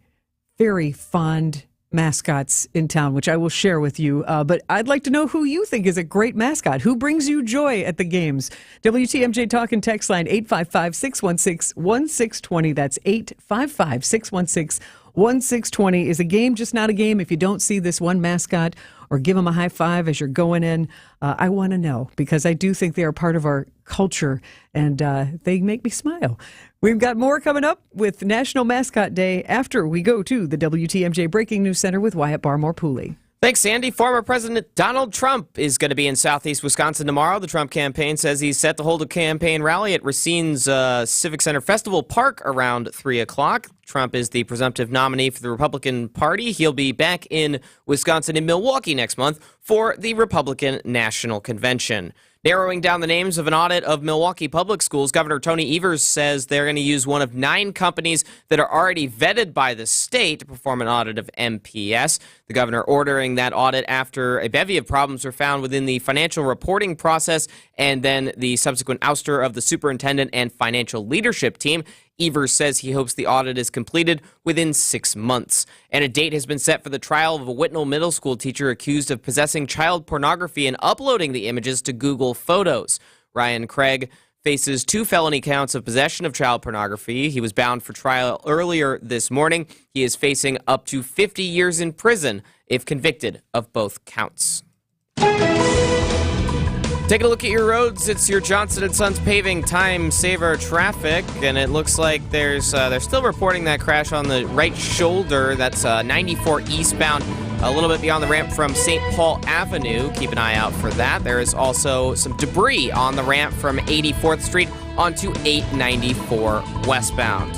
very fond mascots in town, which I will share with you. But I'd like to know who you think is a great mascot. Who brings you joy at the games? WTMJ Talk and Text line 855-616-1620. That's 855-616-1620. Is a game just not a game if you don't see this one mascot or give them a high five as you're going in? I want to know, because I do think they are part of our culture, and they make me smile. We've got more coming up with National Mascot Day after we go to the WTMJ Breaking News Center with Wyatt Barmore-Pooley. Thanks, Sandy. Former President Donald Trump is going to be in southeast Wisconsin tomorrow. The Trump campaign says he's set to hold a campaign rally at Racine's Civic Center Festival Park around 3 o'clock. Trump is the presumptive nominee for the Republican Party. He'll be back in Wisconsin and Milwaukee next month for the Republican National Convention. Narrowing down the names of an audit of Milwaukee public schools, Governor Tony Evers says they're going to use one of 9 companies that are already vetted by the state to perform an audit of MPS. The governor ordering that audit after a bevy of problems were found within the financial reporting process and then the subsequent ouster of the superintendent and financial leadership team. Evers says he hopes the audit is completed within 6 months. And a date has been set for the trial of a Whitnall Middle School teacher accused of possessing child pornography and uploading the images to Google Photos. Ryan Craig faces 2 felony counts of possession of child pornography. He was bound for trial earlier this morning. He is facing up to 50 years in prison if convicted of both counts. Taking a look at your roads, it's your Johnson & Sons Paving Time Saver traffic, and it looks like they're still reporting that crash on the right shoulder. That's 94 eastbound, a little bit beyond the ramp from St. Paul Avenue. Keep an eye out for that. There is also some debris on the ramp from 84th Street onto 894 westbound.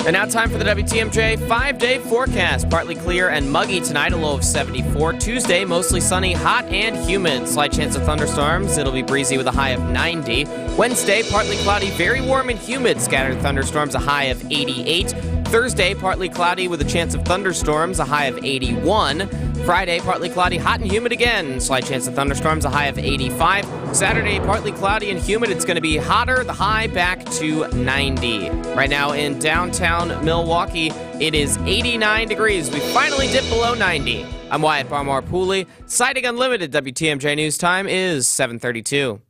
And now time for the WTMJ 5-day forecast. Partly clear and muggy tonight, a low of 74. Tuesday, mostly sunny, hot and humid. Slight chance of thunderstorms. It'll be breezy with a high of 90. Wednesday, partly cloudy, very warm and humid. Scattered thunderstorms, a high of 88. Thursday, partly cloudy with a chance of thunderstorms, a high of 81. Friday, partly cloudy, hot and humid again. Slight chance of thunderstorms, a high of 85. Saturday, partly cloudy and humid. It's going to be hotter, the high back to 90. Right now in downtown Milwaukee, it is 89 degrees. We finally dipped below 90. I'm Wyatt Barmore-Pooley. Sighting Unlimited WTMJ News Time is 7:32.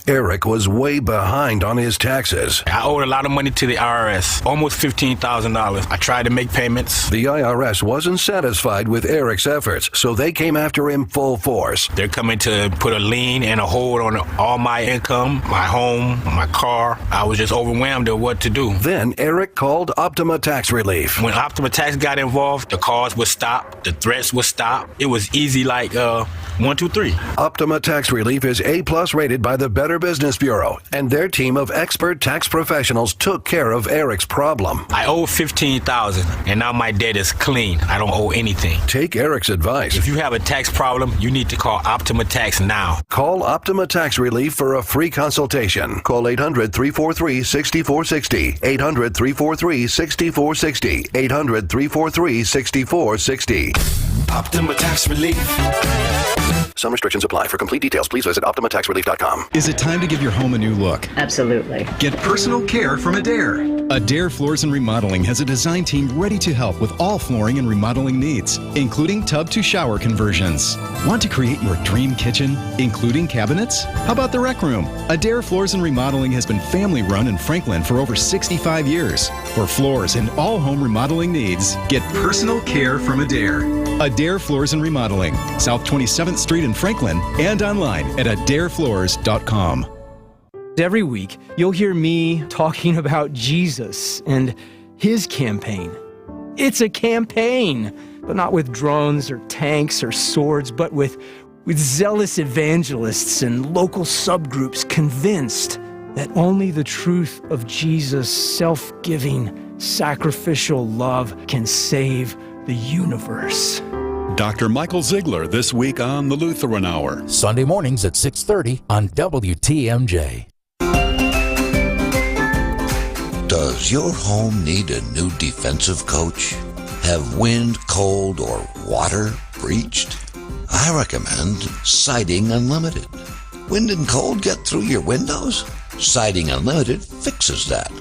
Eric was way behind on his taxes. I owed a lot of money to the IRS, almost $15,000. I tried to make payments. The IRS wasn't satisfied with Eric's efforts, so they came after him full force. They're coming to put a lien and a hold on all my income, my home, my car. I was just overwhelmed at what to do. Then Eric called Optima Tax Relief. When Optima Tax got involved, the calls would stop, the threats would stop. It was easy like 1, 2, 3. Optima Tax Relief is A+ rated by the Better Business Bureau, and their team of expert tax professionals took care of Eric's problem. I owe $15,000, and now my debt is clean. I don't owe anything. Take Eric's advice. If you have a tax problem, you need to call Optima Tax now. Call Optima Tax Relief for a free consultation. Call 800-343-6460. 800-343-6460. 800-343-6460. Optima Tax Relief. Some restrictions apply. For complete details, please visit OptimaTaxRelief.com. Is it time to give your home a new look? Absolutely. Get personal care from Adair. Adair Floors and Remodeling has a design team ready to help with all flooring and remodeling needs, including tub to shower conversions. Want to create your dream kitchen, including cabinets? How about the rec room? Adair Floors and Remodeling has been family run in Franklin for over 65 years. For floors and all home remodeling needs, get personal care from Adair. Adair Floors and Remodeling, South 27th Street in Franklin, and online at adairfloors.com. Every week, you'll hear me talking about Jesus and his campaign. It's a campaign, but not with drones or tanks or swords, but with zealous evangelists and local subgroups convinced that only the truth of Jesus' self-giving, sacrificial love can save the universe. Dr. Michael Ziegler this week on the Lutheran Hour. Sunday mornings at 6:30 on WTMJ. Does your home need a new defensive coach? Have wind, cold, or water breached? I recommend Siding Unlimited. Wind and cold get through your windows? Siding Unlimited fixes that.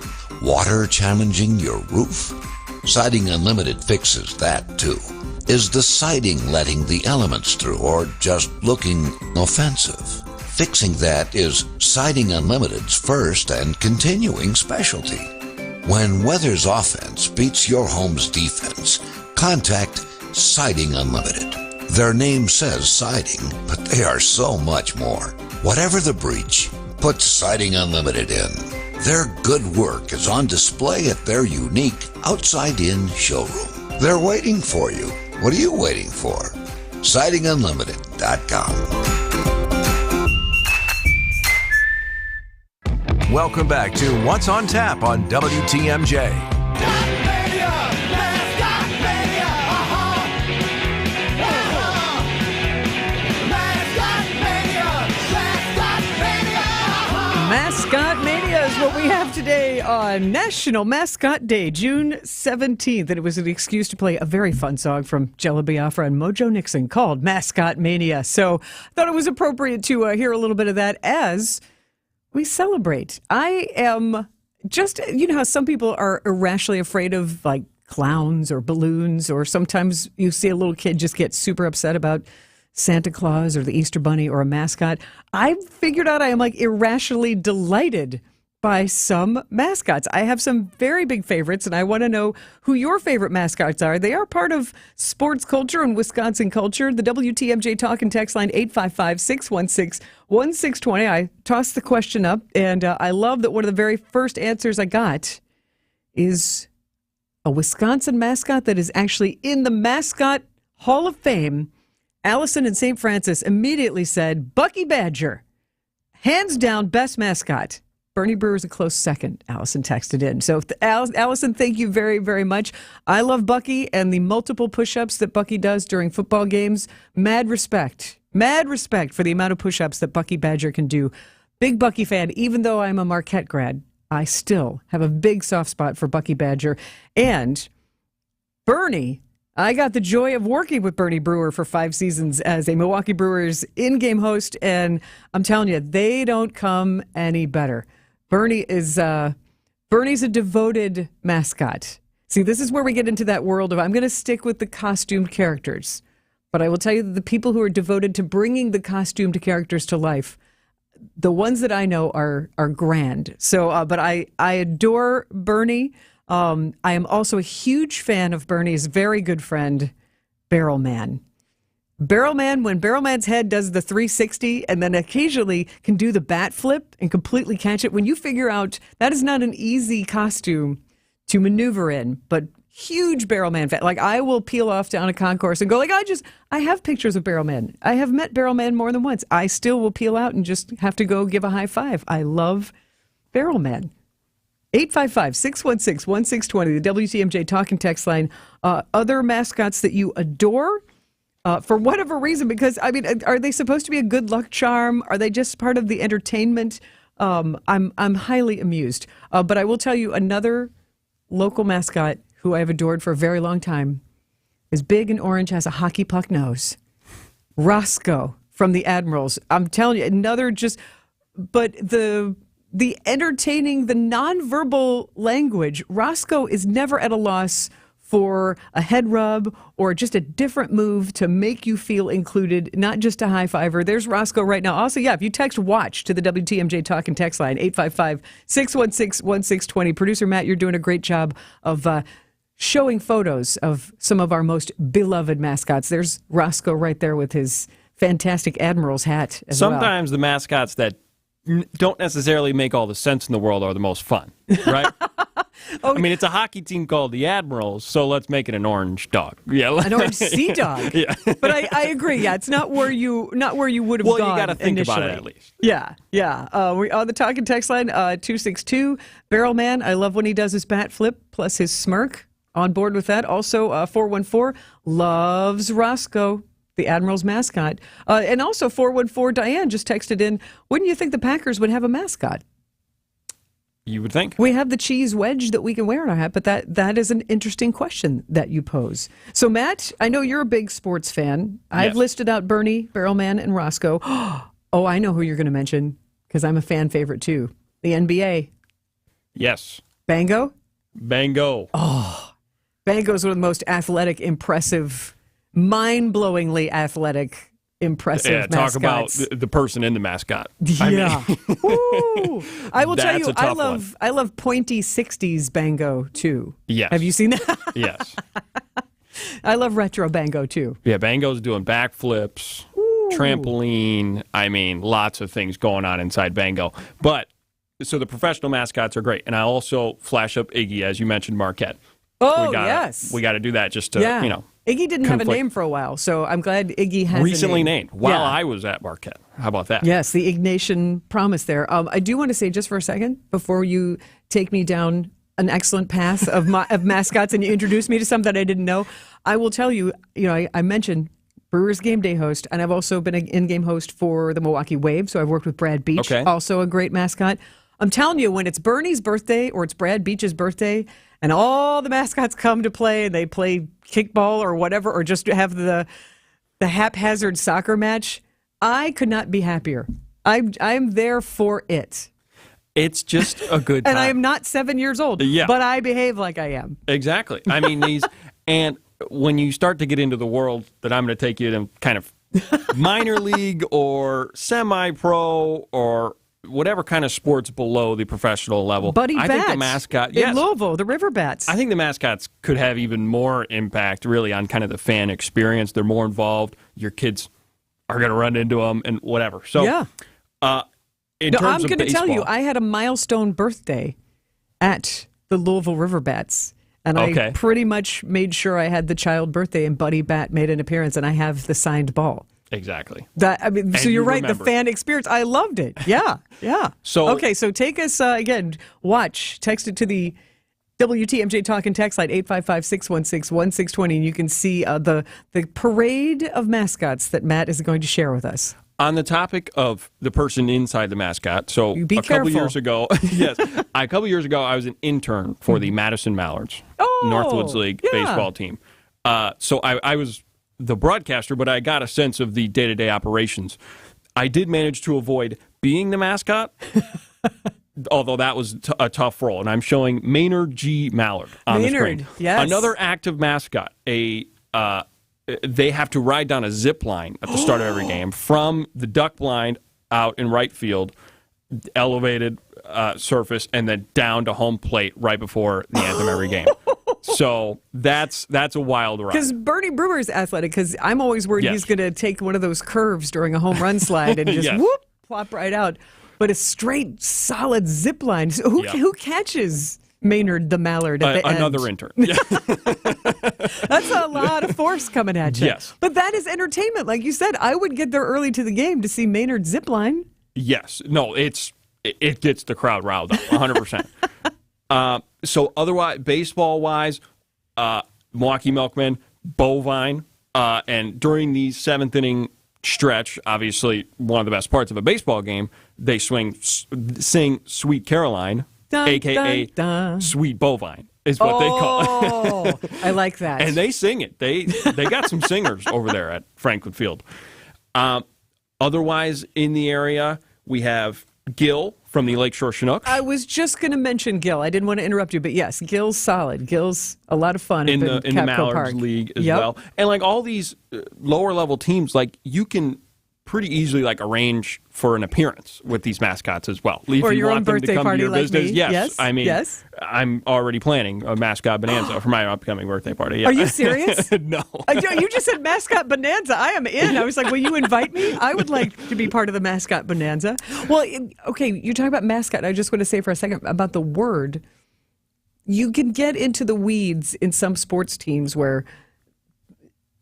Water challenging your roof? Siding Unlimited fixes that too. Is the siding letting the elements through or just looking offensive? Fixing that is Siding Unlimited's first and continuing specialty. When weather's offense beats your home's defense, contact Siding Unlimited. Their name says siding, but they are so much more. Whatever the breach, put Siding Unlimited in. Their good work is on display at their unique outside-in showroom. They're waiting for you. What are you waiting for? SidingUnlimited.com. Welcome back to What's on Tap on WTMJ. Mascot Mania is what we have today on National Mascot Day, June 17th. And it was an excuse to play a very fun song from Jello Biafra and Mojo Nixon called Mascot Mania. So I thought it was appropriate to hear a little bit of that as we celebrate. I am just, you know how some people are irrationally afraid of like clowns or balloons, or sometimes you see a little kid just get super upset about Santa Claus or the Easter Bunny or a mascot. I figured out I am like irrationally delighted by some mascots. I have some very big favorites, and I want to know who your favorite mascots are. They are part of sports culture and Wisconsin culture. The WTMJ talk and text line 855-616-1620. I tossed the question up, and I love that one of the very first answers I got is a Wisconsin mascot that is actually in the Mascot Hall of Fame. Allison in St. Francis immediately said, Bucky Badger, hands down best mascot. Bernie Brewer is a close second, Allison texted in. So, Allison, thank you very, very much. I love Bucky and the multiple push-ups that Bucky does during football games. Mad respect for the amount of push-ups that Bucky Badger can do. Big Bucky fan, even though I'm a Marquette grad, I still have a big soft spot for Bucky Badger. And Bernie, I got the joy of working with Bernie Brewer for 5 seasons as a Milwaukee Brewers in-game host, and I'm telling you, they don't come any better. Bernie's a devoted mascot. See, this is where we get into that world of I'm going to stick with the costumed characters, but I will tell you that the people who are devoted to bringing the costumed characters to life, the ones that I know are grand. So, but I adore Bernie. I am also a huge fan of Bernie's very good friend, Barrel Man. Barrel Man, when Barrel Man's head does the 360 and then occasionally can do the bat flip and completely catch it, when you figure out that is not an easy costume to maneuver in, but huge Barrel Man fan. Like, I will peel off down a concourse and go like, I have pictures of Barrel Man. I have met Barrel Man more than once. I still will peel out and just have to go give a high five. I love Barrel Man. 855-616-1620, the WTMJ talk and text line. Other mascots that you adore for whatever reason, because, I mean, are they supposed to be a good luck charm? Are they just part of the entertainment? I'm highly amused. But I will tell you, another local mascot who I have adored for a very long time is big and orange, has a hockey puck nose. Roscoe from the Admirals. I'm telling you, another just, but the entertaining, the nonverbal language, Roscoe is never at a loss for a head rub or just a different move to make you feel included, not just a high fiver. There's Roscoe right now. Also, yeah, if you text WATCH to the WTMJ talk and text line, 855-616-1620. Producer Matt, you're doing a great job of showing photos of some of our most beloved mascots. There's Roscoe right there with his fantastic Admiral's hat as well. Sometimes the mascots that don't necessarily make all the sense in the world are the most fun, right? I mean, it's a hockey team called the Admirals, so let's make it an orange dog. Yeah, an orange sea dog. Yeah, but I agree. Yeah, it's not where you would have gone. Well, you got to think initially. about it at least. Yeah. We on the talk and text line 262 Barrel Man. I love when he does his bat flip plus his smirk. On board with that. Also 414 loves Roscoe, the Admiral's mascot. And also 414 Diane just texted in, wouldn't you think the Packers would have a mascot? You would think. We have the cheese wedge that we can wear on our hat, but that is an interesting question that you pose. So, Matt, I know you're a big sports fan. I've listed out Bernie, Barrelman, and Roscoe. Oh, I know who you're going to mention because I'm a fan favorite too. The NBA. Yes. Bango? Bango. Oh, Bango is one of the most athletic, impressive, mind-blowingly athletic, impressive talk mascots. about the person in the mascot. Yeah. Woo. I will tell That's you, a tough I love pointy 60s Bango, too. Yes. Have you seen that? Yes. I love retro Bango, too. Yeah, Bango's doing backflips, trampoline. I mean, lots of things going on inside Bango. But, so the professional mascots are great. And I also flash up Iggy, as you mentioned, Marquette. Oh, yes. We got to do that just to, Iggy didn't have a conflict. name for a while, so I'm glad Iggy has recently a name. named while I was at Marquette. How about that? Yes, the Ignatian promise there. I do want to say just for a second, before you take me down an excellent path of mascots and you introduce me to some that I didn't know, I will tell you, I mentioned Brewers Game Day host, and I've also been an in-game host for the Milwaukee Wave, so I've worked with Brad Beach, also a great mascot. I'm telling you, when it's Bernie's birthday or it's Brad Beach's birthday, and all the mascots come to play and they play kickball or whatever, or just have the haphazard soccer match, I could not be happier. I'm there for it. It's just a good time. And I am not 7 years old, but I behave like I am. Exactly. I mean, and when you start to get into the world that I'm going to take you to, kind of minor league or semi-pro or whatever kind of sports below the professional level. Buddy I Bats think the mascot, in Louisville, the River Bats. I think the mascots could have even more impact, really, on kind of the fan experience. They're more involved. Your kids are going to run into them and whatever. So, yeah. I'm going to tell you, I had a milestone birthday at the Louisville River Bats. And I pretty much made sure I had the child birthday, and Buddy Bat made an appearance, and I have the signed ball. Exactly. So you're right. The fan experience. I loved it. Yeah. Yeah. So take us again. Text it to the WTMJ Talk and Text line 855-616-1620, and you can see the parade of mascots that Matt is going to share with us. On the topic of the person inside the mascot, so a couple years ago, I was an intern for the Madison Mallards, Northwoods League baseball team. So I was the broadcaster, but I got a sense of the day-to-day operations. I did manage to avoid being the mascot, although that was a tough role. And I'm showing Maynard G. Mallard on the screen. Yes. Another active mascot. They have to ride down a zip line at the start of every game from the duck blind out in right field, elevated surface, and then down to home plate right before the anthem every game. So that's a wild ride. Because Bernie Brewer is athletic, because I'm always worried he's going to take one of those curves during a home run slide and just plop right out. But a straight, solid zip line. So who catches Maynard the Mallard at the end? Another intern. That's a lot of force coming at you. Yes. But that is entertainment. Like you said, I would get there early to the game to see Maynard zip line. Yes. No, it gets the crowd riled up, 100%. So otherwise, baseball-wise, Milwaukee Milkmen, Bovine, and during the seventh inning stretch, obviously one of the best parts of a baseball game, they sing Sweet Caroline, dun, a.k.a. dun, dun. Sweet Bovine, is what they call it. I like that. And they sing it. They got some singers over there at Franklin Field. Otherwise, in the area, we have Gil from the Lakeshore Chinooks. I was just going to mention Gil. I didn't want to interrupt you, but yes, Gil's solid. Gil's a lot of fun in the Mallards Park. League as well. And like all these lower level teams, like you can pretty easily like arrange for an appearance with these mascots as well. If or you your want own them birthday to come party to your like business, me. yes. I mean, I'm already planning a mascot bonanza for my upcoming birthday party. Yeah. Are you serious? No. You just said mascot bonanza. I am in. I was like, will you invite me? I would like to be part of the mascot bonanza. Well, okay, you're talking about mascot. I just want to say for a second about the word. You can get into the weeds in some sports teams where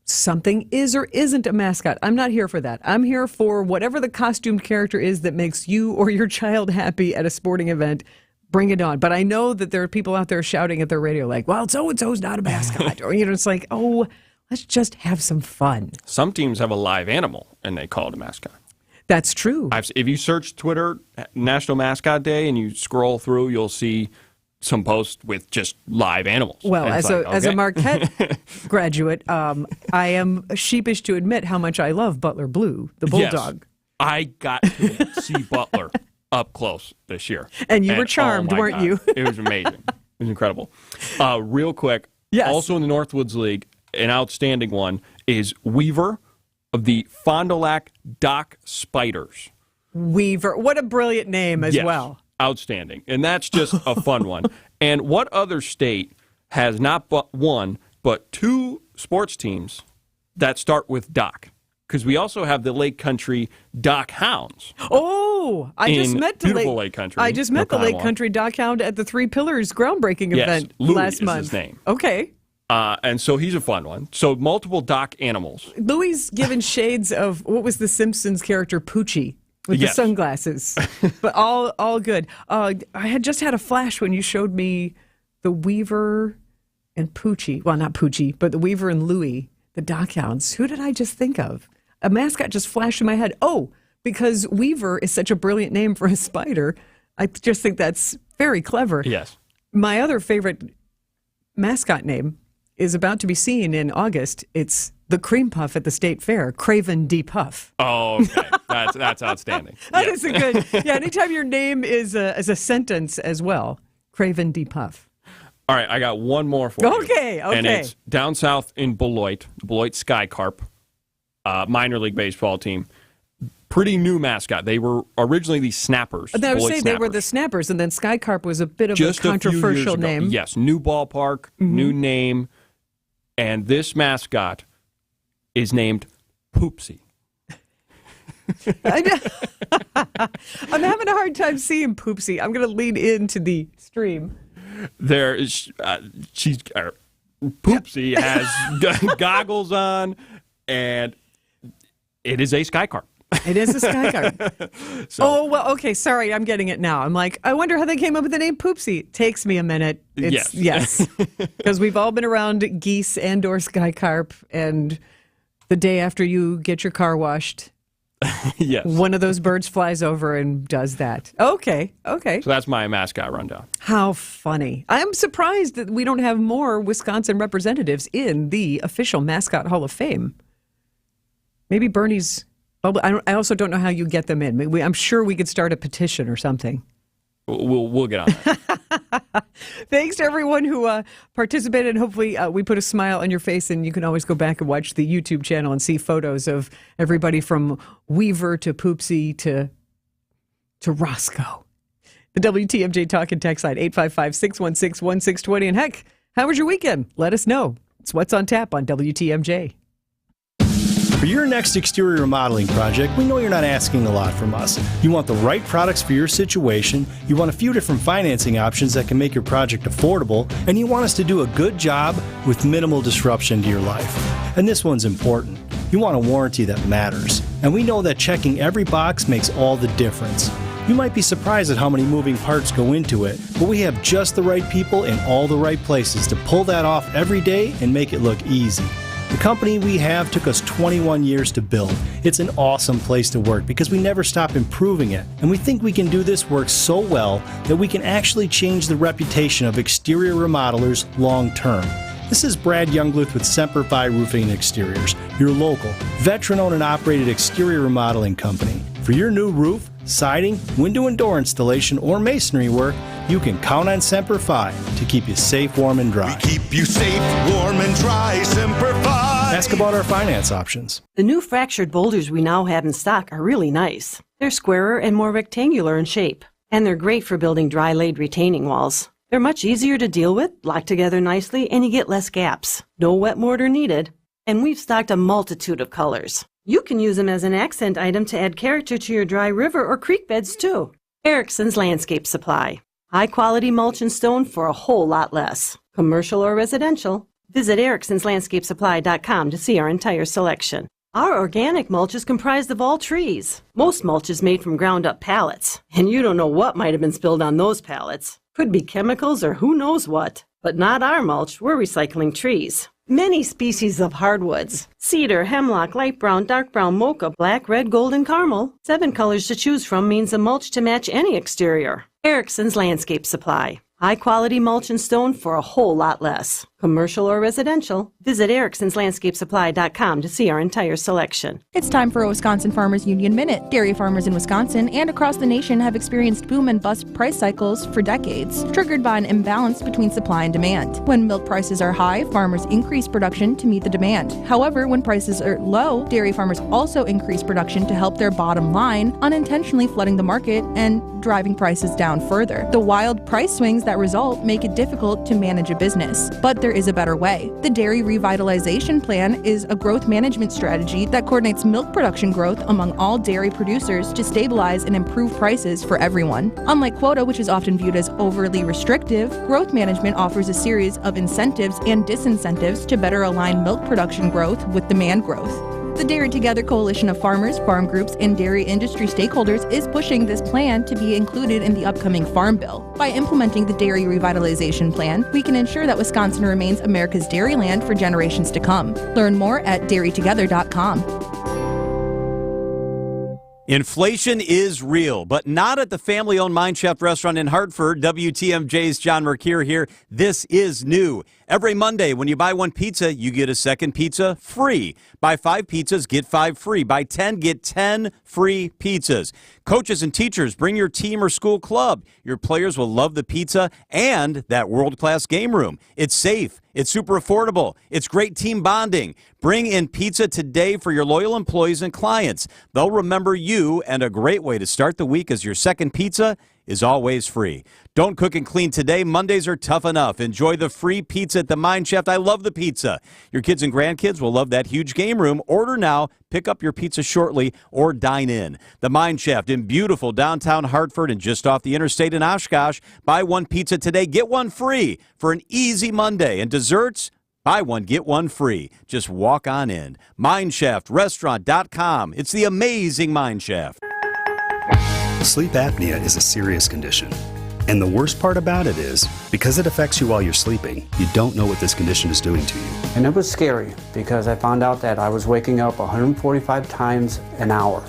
something is or isn't a mascot. I'm not here for that. I'm here for whatever the costumed character is that makes you or your child happy at a sporting event. Bring it on. But I know that there are people out there shouting at their radio like, well, so-and-so's not a mascot. Or, it's like, oh, let's just have some fun. Some teams have a live animal, and they call it a mascot. That's true. If you search Twitter, National Mascot Day, and you scroll through, you'll see some posts with just live animals. Well, as a Marquette graduate, I am sheepish to admit how much I love Butler Blue, the bulldog. Yes, I got to see Butler up close this year. And you were charmed, weren't you? It was amazing. It was incredible. Real quick, also in the Northwoods League, an outstanding one is Weaver of the Fond du Lac Dock Spiders. Weaver. What a brilliant name as well. Outstanding. And that's just a fun one. And what other state has not but one, but two sports teams that start with Dock? Because we also have the Lake Country Dock Hounds. Oh, I just met the Lake Country. I just met the Lake Country Dock Hound at the Three Pillars groundbreaking event Louis last month. Is his name. Okay. And so he's a fun one. So multiple dock animals. Louis given shades of, what was the Simpsons character, Poochie, with the sunglasses. But all good. I had just had a flash when you showed me the Weaver and Poochie. Well, not Poochie, but the Weaver and Louis, the Dock Hounds. Who did I just think of? A mascot just flashed in my head. Oh, because Weaver is such a brilliant name for a spider. I just think that's very clever. Yes. My other favorite mascot name is about to be seen in August. It's the cream puff at the state fair, Craven D. Puff. Oh, okay. That's outstanding. That is a good. Yeah, anytime your name is a sentence as well, Craven D. Puff. All right, I got one more for you. Okay. And it's down south in Beloit, Beloit Sky Carp, minor league baseball team. Pretty new mascot. They were originally the Snappers. I would say they were the Snappers, and then Sky Carp was a bit of a controversial name. Yes, new ballpark, new name, and this mascot is named Poopsie. I'm having a hard time seeing Poopsie. I'm going to lean into the stream. There is, Poopsie has goggles on, and it is a Sky Carp. It is a Sky Carp. Oh, well, okay, sorry, I'm getting it now. I'm like, I wonder how they came up with the name Poopsie. Takes me a minute. Yes. Because we've all been around geese and or Sky Carp, and the day after you get your car washed, one of those birds flies over and does that. Okay. So that's my mascot rundown. How funny. I'm surprised that we don't have more Wisconsin representatives in the official Mascot Hall of Fame. Maybe Bernie's... I also don't know how you get them in. I'm sure we could start a petition or something. We'll get on that. Thanks to everyone who participated. And hopefully we put a smile on your face, and you can always go back and watch the YouTube channel and see photos of everybody from Weaver to Poopsie to Roscoe. The WTMJ Talk and Text line, 855-616-1620. And heck, how was your weekend? Let us know. It's What's on Tap on WTMJ. For your next exterior remodeling project, we know you're not asking a lot from us. You want the right products for your situation, you want a few different financing options that can make your project affordable, and you want us to do a good job with minimal disruption to your life. And this one's important. You want a warranty that matters. And we know that checking every box makes all the difference. You might be surprised at how many moving parts go into it, but we have just the right people in all the right places to pull that off every day and make it look easy. The company we have took us 21 years to build. It's an awesome place to work because we never stop improving it. And we think we can do this work so well that we can actually change the reputation of exterior remodelers long term. This is Brad Youngluth with Semper Fi Roofing and Exteriors, your local, veteran-owned and operated exterior remodeling company. For your new roof, siding, window and door installation, or masonry work, you can count on Semper Fi to keep you safe, warm, and dry. We keep you safe, warm, and dry. Semper Fi. Ask about our finance options. The new fractured boulders we now have in stock are really nice. They're squarer and more rectangular in shape, and they're great for building dry-laid retaining walls. They're much easier to deal with, lock together nicely, and you get less gaps. No wet mortar needed. And we've stocked a multitude of colors. You can use them as an accent item to add character to your dry river or creek beds, too. Erickson's Landscape Supply. High-quality mulch and stone for a whole lot less. Commercial or residential. Visit ericksonslandscapesupply.com to see our entire selection. Our organic mulch is comprised of all trees. Most mulch is made from ground-up pallets, and you don't know what might have been spilled on those pallets. Could be chemicals or who knows what. But not our mulch. We're recycling trees. Many species of hardwoods. Cedar, hemlock, light brown, dark brown, mocha, black, red, gold, and caramel. 7 colors to choose from means a mulch to match any exterior. Erickson's Landscape Supply. High-quality mulch and stone for a whole lot less. Commercial or residential, visit ericksonslandscapesupply.com to see our entire selection. It's time for a Wisconsin Farmers Union Minute. Dairy farmers in Wisconsin and across the nation have experienced boom and bust price cycles for decades, triggered by an imbalance between supply and demand. When milk prices are high, farmers increase production to meet the demand. However, when prices are low, dairy farmers also increase production to help their bottom line, unintentionally flooding the market and driving prices down further. The wild price swings that result make it difficult to manage a business. But there is a better way. The Dairy Revitalization Plan is a growth management strategy that coordinates milk production growth among all dairy producers to stabilize and improve prices for everyone. Unlike quota, which is often viewed as overly restrictive, growth management offers a series of incentives and disincentives to better align milk production growth with demand growth. The Dairy Together coalition of farmers, farm groups, and dairy industry stakeholders is pushing this plan to be included in the upcoming Farm Bill. By implementing the Dairy Revitalization Plan, we can ensure that Wisconsin remains America's dairy land for generations to come. Learn more at dairytogether.com. Inflation is real, but not at the family-owned Mine Shaft restaurant in Hartford. WTMJ's John Mercure here. This is new. Every Monday, when you buy one pizza, you get a second pizza free. Buy 5 pizzas, get 5 free. Buy 10, get 10 free pizzas. Coaches and teachers, bring your team or school club. Your players will love the pizza and that world-class game room. It's safe. It's super affordable. It's great team bonding. Bring in pizza today for your loyal employees and clients. They'll remember you, and a great way to start the week is your second pizza is always free. Don't cook and clean today. Mondays are tough enough. Enjoy the free pizza at the Mine Shaft. I love the pizza. Your kids and grandkids will love that huge game room. Order now, pick up your pizza shortly, or dine in. The Mine Shaft in beautiful downtown Hartford and just off the interstate in Oshkosh. Buy one pizza today, get one free for an easy Monday. And desserts, buy one, get one free. Just walk on in. MineShaftRestaurant.com. It's the amazing Mine Shaft. Sleep apnea is a serious condition. And the worst part about it is, because it affects you while you're sleeping, you don't know what this condition is doing to you. And it was scary because I found out that I was waking up 145 times an hour.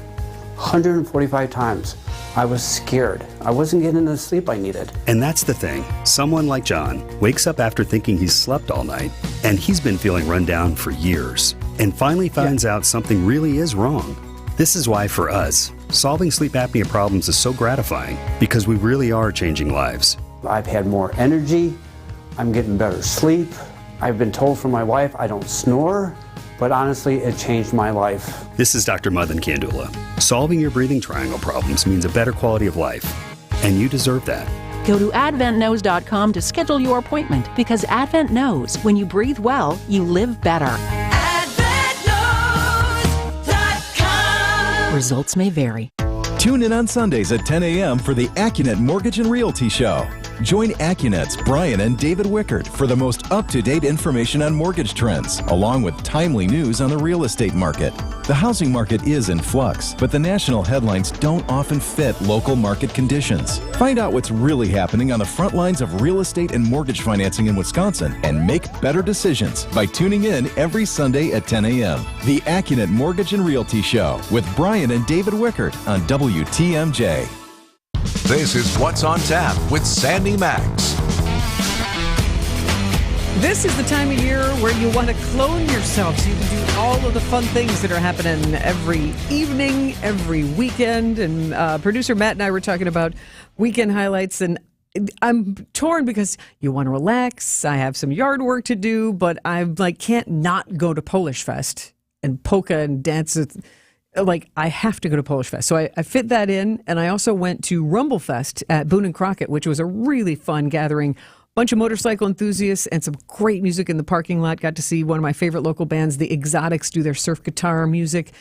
145 times. I was scared. I wasn't getting the sleep I needed. And that's the thing. Someone like John wakes up after thinking he's slept all night, and he's been feeling run down for years, and finally finds out something really is wrong. This is why, for us, solving sleep apnea problems is so gratifying, because we really are changing lives. I've had more energy. I'm getting better sleep. I've been told from my wife I don't snore, but honestly, it changed my life. This is Dr. Madan Kandula. Solving your breathing triangle problems means a better quality of life, and you deserve that. Go to adventknows.com to schedule your appointment, because Advent knows when you breathe well, you live better. Results may vary. Tune in on Sundays at 10 a.m. for the AccuNet Mortgage and Realty Show. Join AccuNet's Brian and David Wickert for the most up-to-date information on mortgage trends, along with timely news on the real estate market. The housing market is in flux, but the national headlines don't often fit local market conditions. Find out what's really happening on the front lines of real estate and mortgage financing in Wisconsin and make better decisions by tuning in every Sunday at 10 a.m. The AccuNet Mortgage and Realty Show with Brian and David Wickert on WTMJ. This is What's on Tap with Sandy Maxx. This is the time of year where you want to clone yourself so you can do all of the fun things that are happening every evening, every weekend. And producer Matt and I were talking about weekend highlights, and I'm torn because you want to relax. I have some yard work to do, but I can't not go to Polish Fest and polka and dance. I have to go to Polish Fest. So I fit that in. And I also went to Rumble Fest at Boone and Crockett, which was a really fun gathering. Bunch of motorcycle enthusiasts and some great music in the parking lot. Got to see one of my favorite local bands, the Exotics, do their surf guitar music.